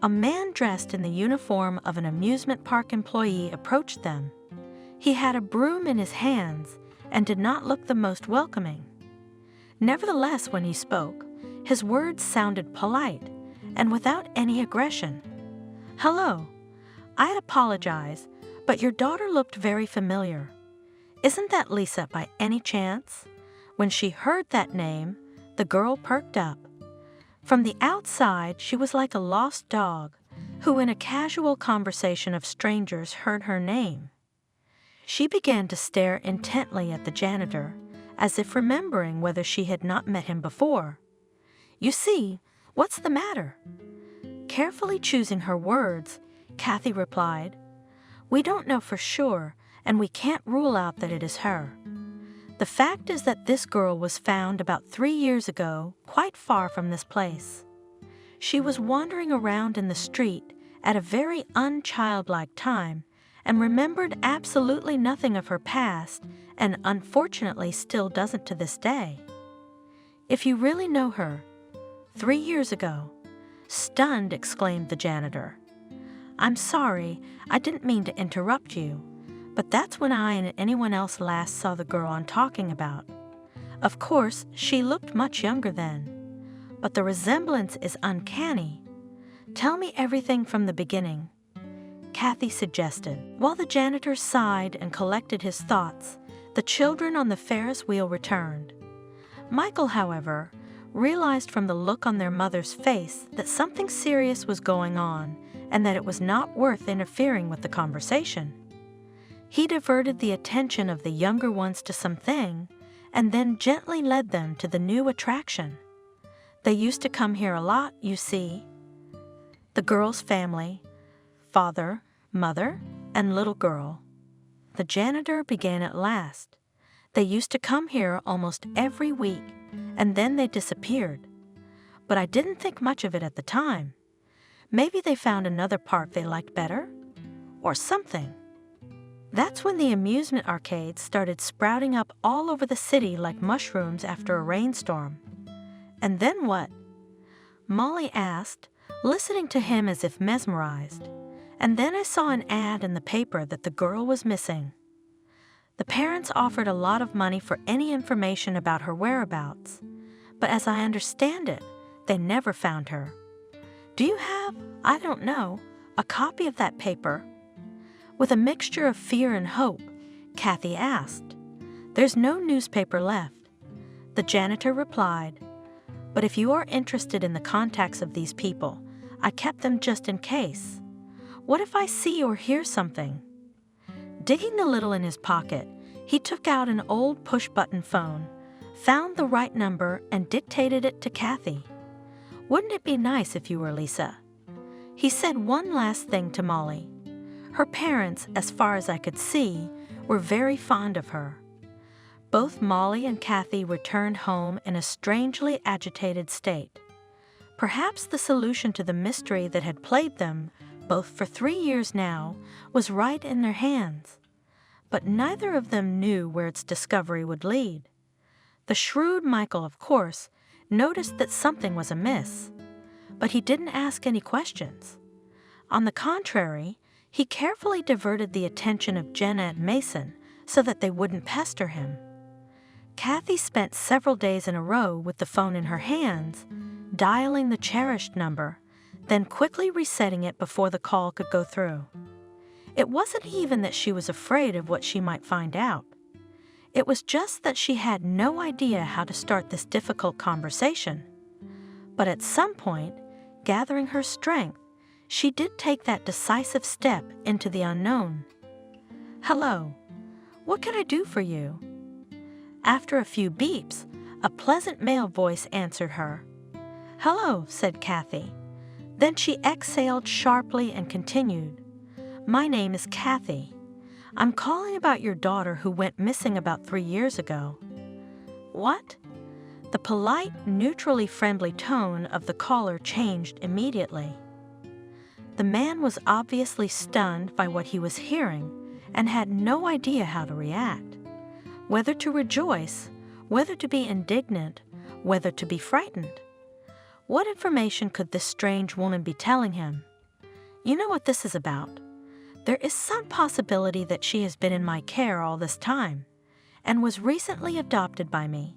A man dressed in the uniform of an amusement park employee approached them. He had a broom in his hands and did not look the most welcoming. Nevertheless, when he spoke, his words sounded polite and without any aggression. "Hello. I'd apologize, but your daughter looked very familiar. Isn't that Lisa by any chance?" When she heard that name, the girl perked up. From the outside, she was like a lost dog who in a casual conversation of strangers heard her name. She began to stare intently at the janitor, as if remembering whether she had not met him before. "You see, what's the matter?" Carefully choosing her words, Kathy replied, "We don't know for sure, and we can't rule out that it is her. The fact is that this girl was found about 3 years ago, quite far from this place. She was wandering around in the street at a very unchildlike time and remembered absolutely nothing of her past and unfortunately still doesn't to this day. If you really know her, 3 years ago," stunned, exclaimed the janitor. "I'm sorry, I didn't mean to interrupt you, but that's when I and anyone else last saw the girl I'm talking about. Of course, she looked much younger then, but the resemblance is uncanny. Tell me everything from the beginning," Kathy suggested. While the janitor sighed and collected his thoughts, the children on the Ferris wheel returned. Michael, however, realized from the look on their mother's face that something serious was going on and that it was not worth interfering with the conversation. He diverted the attention of the younger ones to something and then gently led them to the new attraction. They used to come here a lot, you see. The girl's family, father, mother, and little girl. The janitor began at last. They used to come here almost every week, and then they disappeared. But I didn't think much of it at the time. Maybe they found another park they liked better? or something. That's when the amusement arcades started sprouting up all over the city like mushrooms after a rainstorm. And then what? Molly asked, listening to him as if mesmerized. And then I saw an ad in the paper that the girl was missing. The parents offered a lot of money for any information about her whereabouts, but as I understand it, they never found her. Do you have, I don't know, a copy of that paper? With a mixture of fear and hope, Kathy asked. There's no newspaper left. The janitor replied, but if you are interested in the contacts of these people, I kept them just in case. What if I see or hear something? Digging a little in his pocket, he took out an old push-button phone, found the right number, and dictated it to Kathy. Wouldn't it be nice if you were Lisa? He said one last thing to Molly. Her parents, as far as I could see, were very fond of her. Both Molly and Kathy returned home in a strangely agitated state. Perhaps the solution to the mystery that had plagued them, both for 3 years now, was right in their hands. But neither of them knew where its discovery would lead. The shrewd Michael, of course, noticed that something was amiss, but he didn't ask any questions. On the contrary, he carefully diverted the attention of Jenna and Mason so that they wouldn't pester him. Kathy spent several days in a row with the phone in her hands, dialing the cherished number, then quickly resetting it before the call could go through. It wasn't even that she was afraid of what she might find out. It was just that she had no idea how to start this difficult conversation. But at some point, gathering her strength, she did take that decisive step into the unknown. Hello, what can I do for you? After a few beeps, a pleasant male voice answered her. Hello, said Kathy. Then she exhaled sharply and continued. My name is Kathy. I'm calling about your daughter who went missing about 3 years ago. What? The polite, neutrally friendly tone of the caller changed immediately. The man was obviously stunned by what he was hearing and had no idea how to react. Whether to rejoice, whether to be indignant, whether to be frightened. What information could this strange woman be telling him? You know what this is about. There is some possibility that she has been in my care all this time and was recently adopted by me.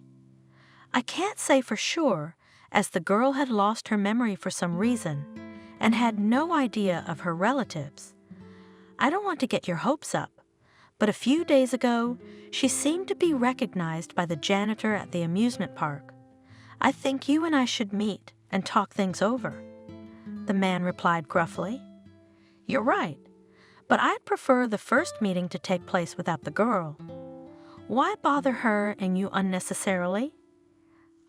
I can't say for sure, as the girl had lost her memory for some reason and had no idea of her relatives. I don't want to get your hopes up, but a few days ago, she seemed to be recognized by the janitor at the amusement park. I think you and I should meet and talk things over. The man replied gruffly. You're right, but I'd prefer the first meeting to take place without the girl. Why bother her and you unnecessarily?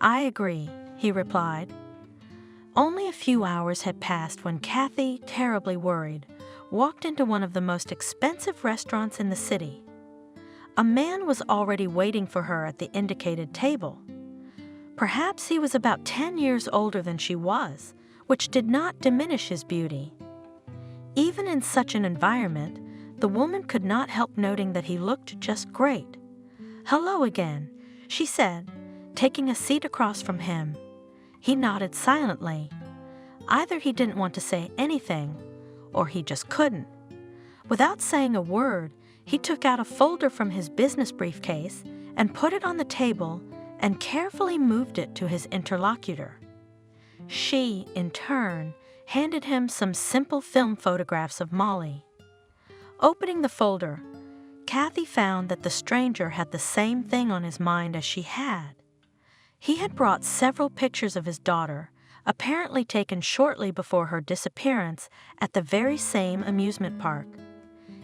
I agree, he replied. Only a few hours had passed when Kathy, terribly worried, walked into one of the most expensive restaurants in the city. A man was already waiting for her at the indicated table. Perhaps he was about 10 years older than she was, which did not diminish his beauty. Even in such an environment, the woman could not help noting that he looked just great. Hello again, she said, taking a seat across from him. He nodded silently. Either he didn't want to say anything, or he just couldn't. Without saying a word, he took out a folder from his business briefcase and put it on the table and carefully moved it to his interlocutor. She, in turn, handed him some simple film photographs of Molly. Opening the folder, Kathy found that the stranger had the same thing on his mind as she had. He had brought several pictures of his daughter, apparently taken shortly before her disappearance at the very same amusement park.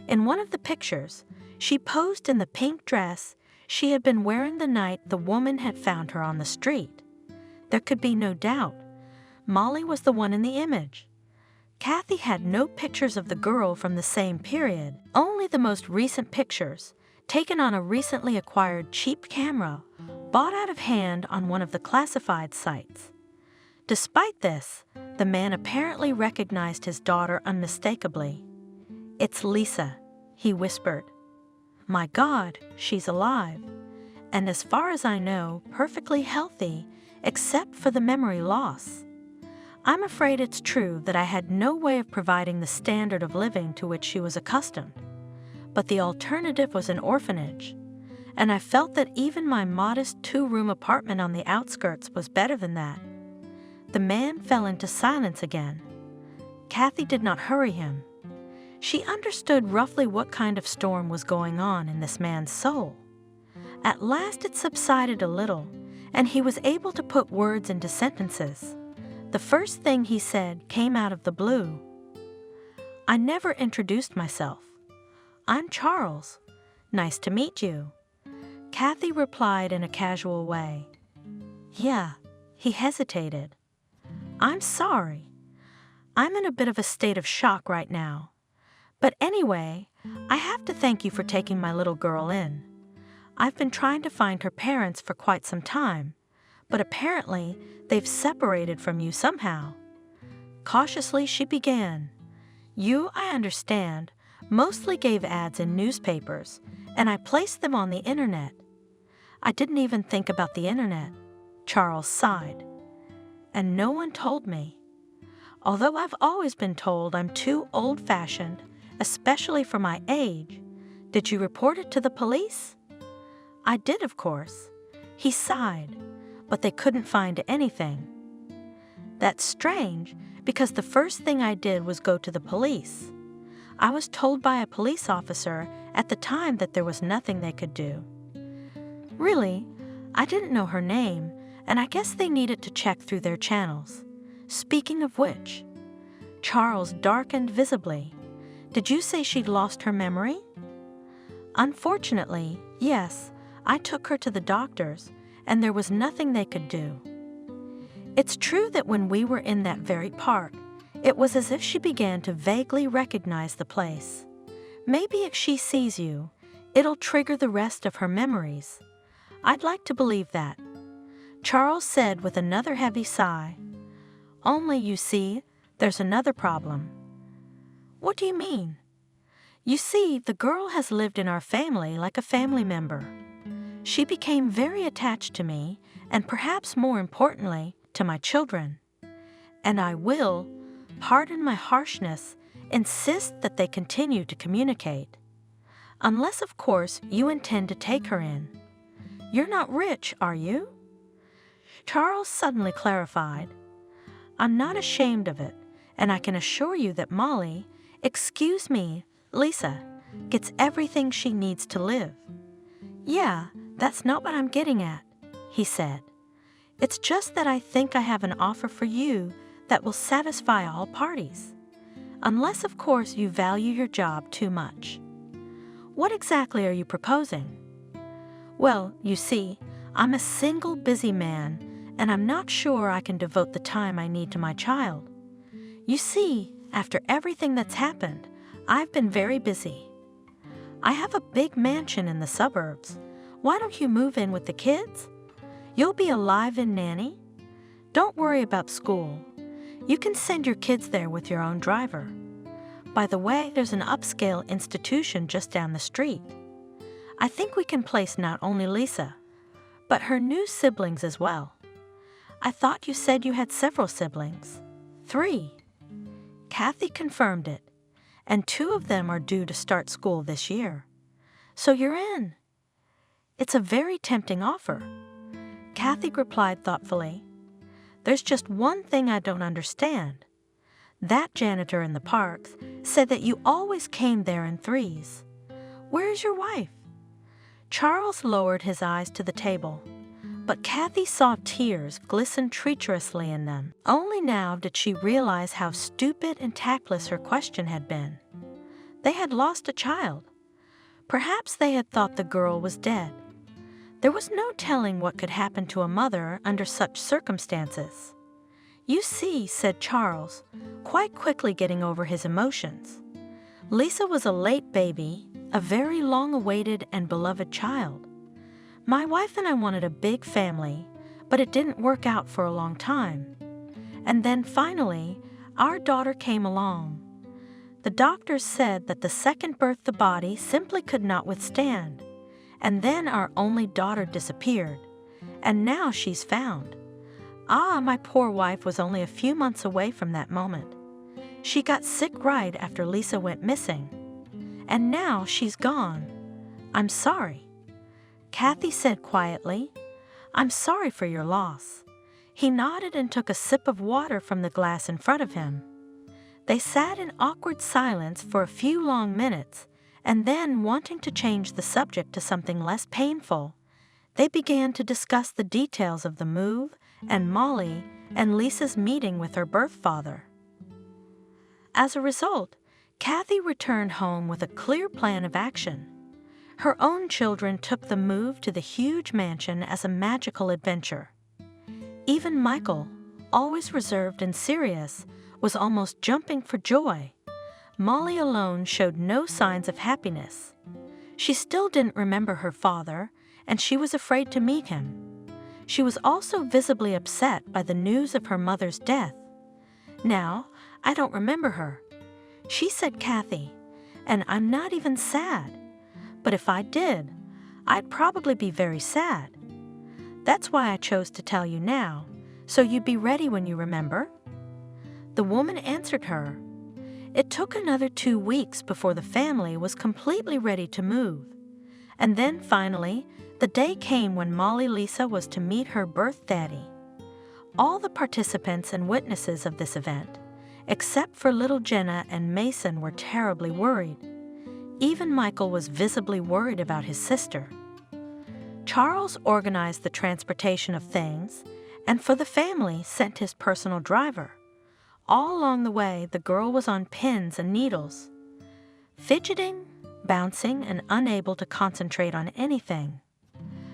In one of the pictures, she posed in the pink dress she had been wearing the night the woman had found her on the street. There could be no doubt. Molly was the one in the image. Kathy had no pictures of the girl from the same period, only the most recent pictures, taken on a recently acquired cheap camera, bought out of hand on one of the classified sites. Despite this, the man apparently recognized his daughter unmistakably. "It's Lisa," he whispered. "My God, she's alive, and as far as I know, perfectly healthy, except for the memory loss. I'm afraid it's true that I had no way of providing the standard of living to which she was accustomed, but the alternative was an orphanage, and I felt that even my modest 2-room apartment on the outskirts was better than that." The man fell into silence again. Kathy did not hurry him. She understood roughly what kind of storm was going on in this man's soul. At last it subsided a little, and he was able to put words into sentences. The first thing he said came out of the blue. "I never introduced myself. I'm Charles. Nice to meet you." Kathy replied in a casual way. "Yeah." He hesitated. "I'm sorry. I'm in a bit of a state of shock right now. But anyway, I have to thank you for taking my little girl in. I've been trying to find her parents for quite some time, but apparently they've separated from you somehow." Cautiously she began. "You, I understand, mostly gave ads in newspapers, and I placed them on the internet." "I didn't even think about the internet," Charles sighed. "And no one told me. Although I've always been told I'm too old-fashioned, especially for my age. Did you report it to the police?" "I did, of course." He sighed, "but they couldn't find anything." "That's strange, because the first thing I did was go to the police. I was told by a police officer at the time that there was nothing they could do." "Really? I didn't know her name, and I guess they needed to check through their channels. Speaking of which," Charles darkened visibly, "did you say she'd lost her memory?" "Unfortunately, yes. I took her to the doctors, and there was nothing they could do. It's true that when we were in that very park, it was as if she began to vaguely recognize the place. Maybe if she sees you, it'll trigger the rest of her memories. I'd like to believe that." Charles said with another heavy sigh. "Only, you see, there's another problem." "What do you mean?" "You see, the girl has lived in our family like a family member. She became very attached to me, and perhaps more importantly, to my children. And I will, pardon my harshness, insist that they continue to communicate. Unless, of course, you intend to take her in. You're not rich, are you?" Charles suddenly clarified. "I'm not ashamed of it, and I can assure you that Molly, excuse me, Lisa, gets everything she needs to live." "Yeah, that's not what I'm getting at," he said. "It's just that I think I have an offer for you that will satisfy all parties. Unless, of course, you value your job too much." "What exactly are you proposing?" "Well, you see, I'm a single, busy man, and I'm not sure I can devote the time I need to my child. You see, after everything that's happened, I've been very busy. I have a big mansion in the suburbs. Why don't you move in with the kids? You'll be a live-in nanny. Don't worry about school. You can send your kids there with your own driver. By the way, there's an upscale institution just down the street. I think we can place not only Lisa, but her new siblings as well. I thought you said you had several siblings." 3. Kathy confirmed it, "and 2 of them are due to start school this year. So you're in." "It's a very tempting offer." Kathy replied thoughtfully. "There's just one thing I don't understand. That janitor in the parks said that you always came there in 3s. Where is your wife?" Charles lowered his eyes to the table, but Kathy saw tears glisten treacherously in them. Only now did she realize how stupid and tactless her question had been. They had lost a child. Perhaps they had thought the girl was dead. There was no telling what could happen to a mother under such circumstances. "You see," said Charles, quite quickly getting over his emotions, "Lisa was a late baby, a very long-awaited and beloved child. My wife and I wanted a big family, but it didn't work out for a long time. And then finally, our daughter came along. The doctors said that the second birth the body simply could not withstand. And then our only daughter disappeared. And now she's found. Ah, my poor wife was only a few months away from that moment. She got sick right after Lisa went missing. And now she's gone. I'm sorry. Kathy said quietly, I'm sorry for your loss. He nodded and took a sip of water from the glass in front of him. They sat in awkward silence for a few long minutes, and then, wanting to change the subject to something less painful, they began to discuss the details of the move and Molly and Lisa's meeting with her birth father. As a result, Kathy returned home with a clear plan of action. Her own children took the move to the huge mansion as a magical adventure. Even Michael, always reserved and serious, was almost jumping for joy. Molly alone showed no signs of happiness. She still didn't remember her father, and she was afraid to meet him. She was also visibly upset by the news of her mother's death. Now, I don't remember her. She said Kathy, and I'm not even sad. But if I did, I'd probably be very sad. That's why I chose to tell you now, so you'd be ready when you remember. The woman answered her. It took another 2 weeks before the family was completely ready to move. And then finally, the day came when Molly Lisa was to meet her birth daddy. All the participants and witnesses of this event, except for little Jenna and Mason, were terribly worried. Even Michael was visibly worried about his sister. Charles organized the transportation of things, and for the family sent his personal driver. All along the way, the girl was on pins and needles, fidgeting, bouncing, and unable to concentrate on anything.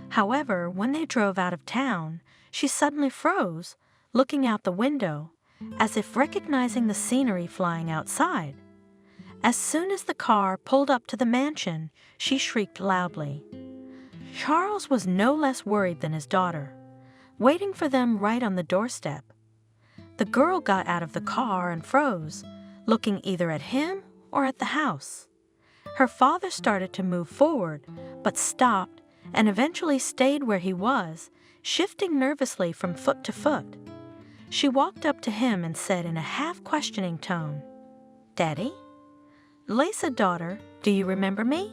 However, when they drove out of town, she suddenly froze, looking out the window, as if recognizing the scenery flying outside. As soon as the car pulled up to the mansion, she shrieked loudly. Charles was no less worried than his daughter, waiting for them right on the doorstep. The girl got out of the car and froze, looking either at him or at the house. Her father started to move forward, but stopped and eventually stayed where he was, shifting nervously from foot to foot. She walked up to him and said in a half-questioning tone, "Daddy?" "Lisa, daughter, do you remember me?"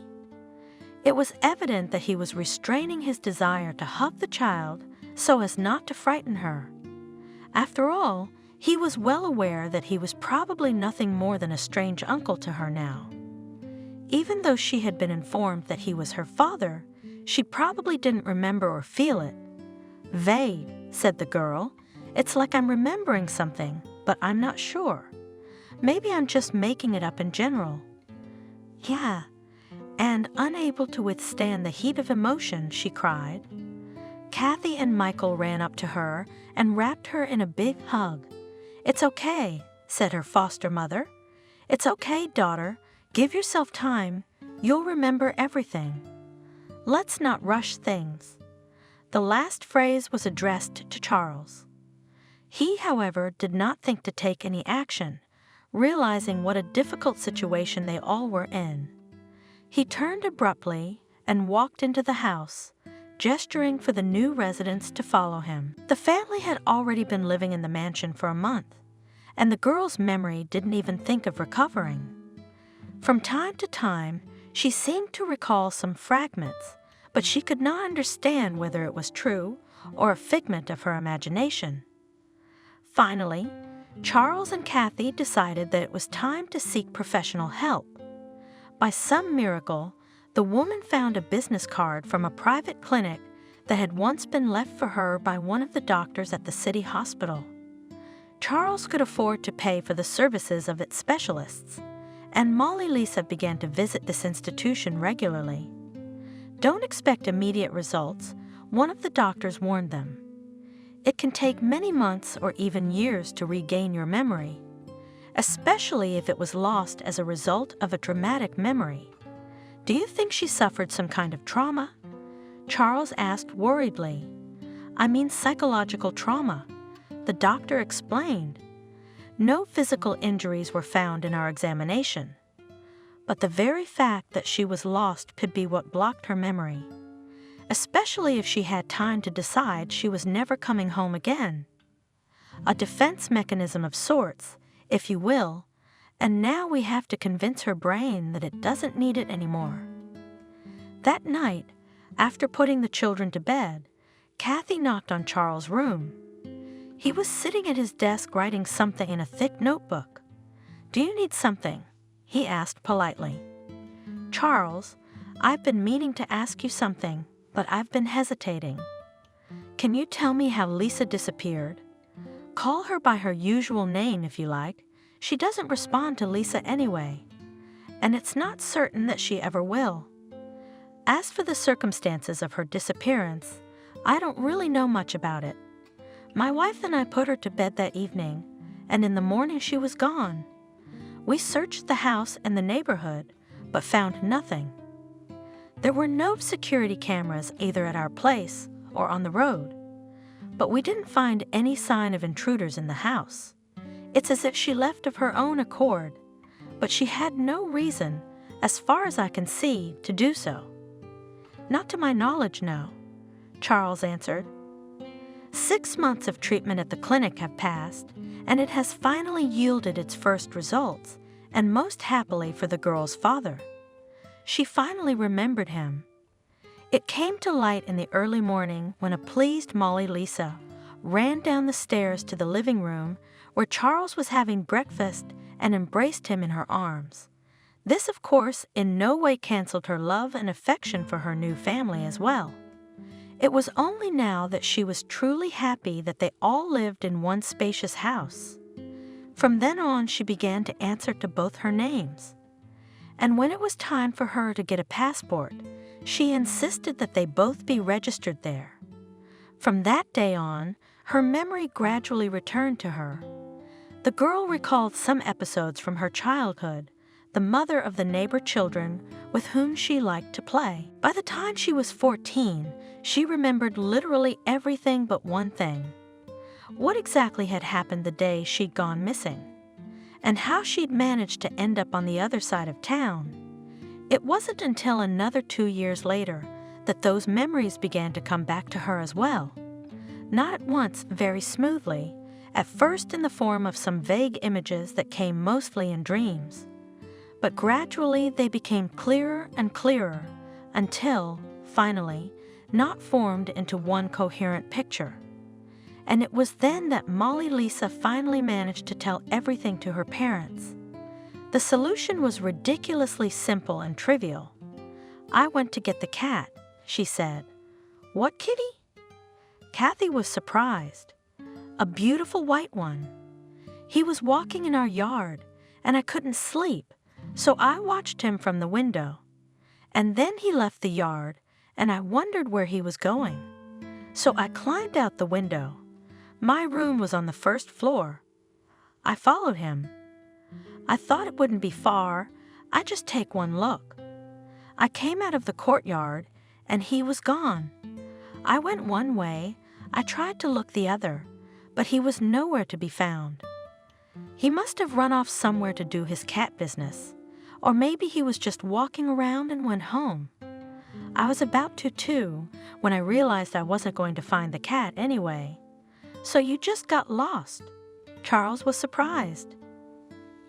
It was evident that he was restraining his desire to hug the child so as not to frighten her. After all, he was well aware that he was probably nothing more than a strange uncle to her now. Even though she had been informed that he was her father, she probably didn't remember or feel it. "Vague," said the girl. "It's like I'm remembering something, but I'm not sure. Maybe I'm just making it up in general." "Yeah," and unable to withstand the heat of emotion, she cried. Kathy and Michael ran up to her and wrapped her in a big hug. "It's okay," said her foster mother. "It's okay, daughter. Give yourself time. You'll remember everything. Let's not rush things." The last phrase was addressed to Charles. He, however, did not think to take any action, realizing what a difficult situation they all were in. He turned abruptly and walked into the house, gesturing for the new residents to follow him. The family had already been living in the mansion for a month, and the girl's memory didn't even think of recovering. From time to time, she seemed to recall some fragments, but she could not understand whether it was true or a figment of her imagination. Finally, Charles and Kathy decided that it was time to seek professional help. By some miracle, the woman found a business card from a private clinic that had once been left for her by one of the doctors at the city hospital. Charles could afford to pay for the services of its specialists, and Molly Lisa began to visit this institution regularly. "Don't expect immediate results," one of the doctors warned them. "It can take many months or even years to regain your memory, especially if it was lost as a result of a traumatic memory. Do you think she suffered some kind of trauma?" Charles asked worriedly. "I mean psychological trauma," the doctor explained. No physical injuries were found in our examination, but the very fact that she was lost could be what blocked her memory, especially if she had time to decide she was never coming home again. A defense mechanism of sorts, if you will, and now we have to convince her brain that it doesn't need it anymore. That night, after putting the children to bed, Kathy knocked on Charles' room. He was sitting at his desk writing something in a thick notebook. "Do you need something?" he asked politely. "Charles, I've been meaning to ask you something, but I've been hesitating. Can you tell me how Lisa disappeared? Call her by her usual name if you like. She doesn't respond to Lisa anyway, and it's not certain that she ever will. As for the circumstances of her disappearance, I don't really know much about it. My wife and I put her to bed that evening, and in the morning she was gone. We searched the house and the neighborhood, but found nothing. There were no security cameras either at our place or on the road, but we didn't find any sign of intruders in the house. It's as if she left of her own accord, but she had no reason, as far as I can see, to do so." "Not to my knowledge, no," Charles answered. 6 months of treatment at the clinic have passed, and it has finally yielded its first results, and most happily for the girl's father. She finally remembered him. It came to light in the early morning when a pleased Molly Lisa ran down the stairs to the living room where Charles was having breakfast and embraced him in her arms. This, of course, in no way canceled her love and affection for her new family as well. It was only now that she was truly happy that they all lived in one spacious house. From then on, she began to answer to both her names. And when it was time for her to get a passport, she insisted that they both be registered there. From that day on, her memory gradually returned to her. The girl recalled some episodes from her childhood, the mother of the neighbor children with whom she liked to play. By the time she was 14, she remembered literally everything but one thing: what exactly had happened the day she'd gone missing, and how she'd managed to end up on the other side of town. It wasn't until another 2 years later that those memories began to come back to her as well. Not at once, very smoothly, at first in the form of some vague images that came mostly in dreams. But gradually they became clearer and clearer until, finally, not formed into one coherent picture. And it was then that Molly Lisa finally managed to tell everything to her parents. The solution was ridiculously simple and trivial. "I went to get the cat," she said. "What kitty?" Kathy was surprised. "A beautiful white one. He was walking in our yard, and I couldn't sleep, so I watched him from the window. And then he left the yard, and I wondered where he was going. So I climbed out the window. My room was on the first floor. I followed him. I thought it wouldn't be far. I'd just take one look. I came out of the courtyard, and he was gone. I went one way. I tried to look the other, but he was nowhere to be found. He must have run off somewhere to do his cat business, or maybe he was just walking around and went home. I was about to, too, when I realized I wasn't going to find the cat anyway. So you just got lost." Charles was surprised.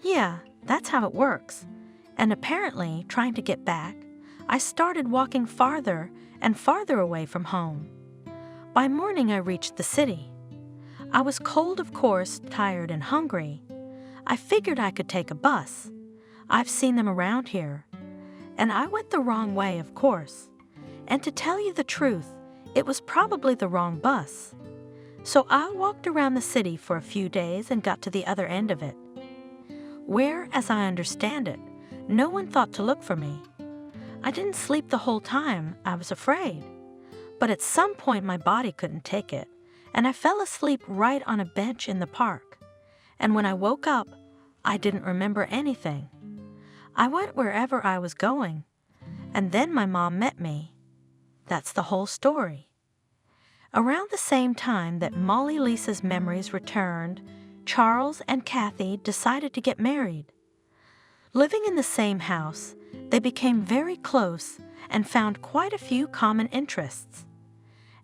"Yeah, that's how it works. And apparently, trying to get back, I started walking farther and farther away from home. By morning, I reached the city. I was cold, of course, tired and hungry. I figured I could take a bus. I've seen them around here. And I went the wrong way, of course. And to tell you the truth, it was probably the wrong bus. So I walked around the city for a few days and got to the other end of it, where, as I understand it, no one thought to look for me. I didn't sleep the whole time. I was afraid. But at some point my body couldn't take it, and I fell asleep right on a bench in the park. And when I woke up, I didn't remember anything. I went wherever I was going, and then my mom met me. That's the whole story." Around the same time that Molly Lisa's memories returned, Charles and Kathy decided to get married. Living in the same house, they became very close and found quite a few common interests.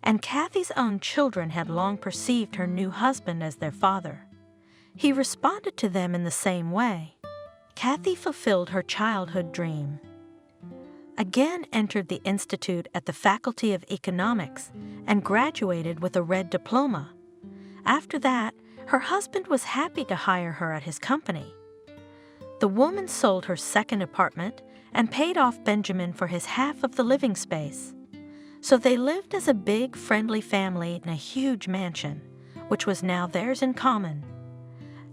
And Kathy's own children had long perceived her new husband as their father. He responded to them in the same way. Kathy fulfilled her childhood dream. Again entered the Institute at the Faculty of Economics and graduated with a red diploma. After that, her husband was happy to hire her at his company. The woman sold her second apartment and paid off Benjamin for his half of the living space. So they lived as a big, friendly family in a huge mansion, which was now theirs in common.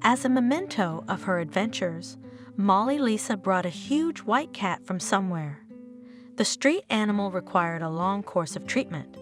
As a memento of her adventures, Molly Lisa brought a huge white cat from somewhere. The street animal required a long course of treatment.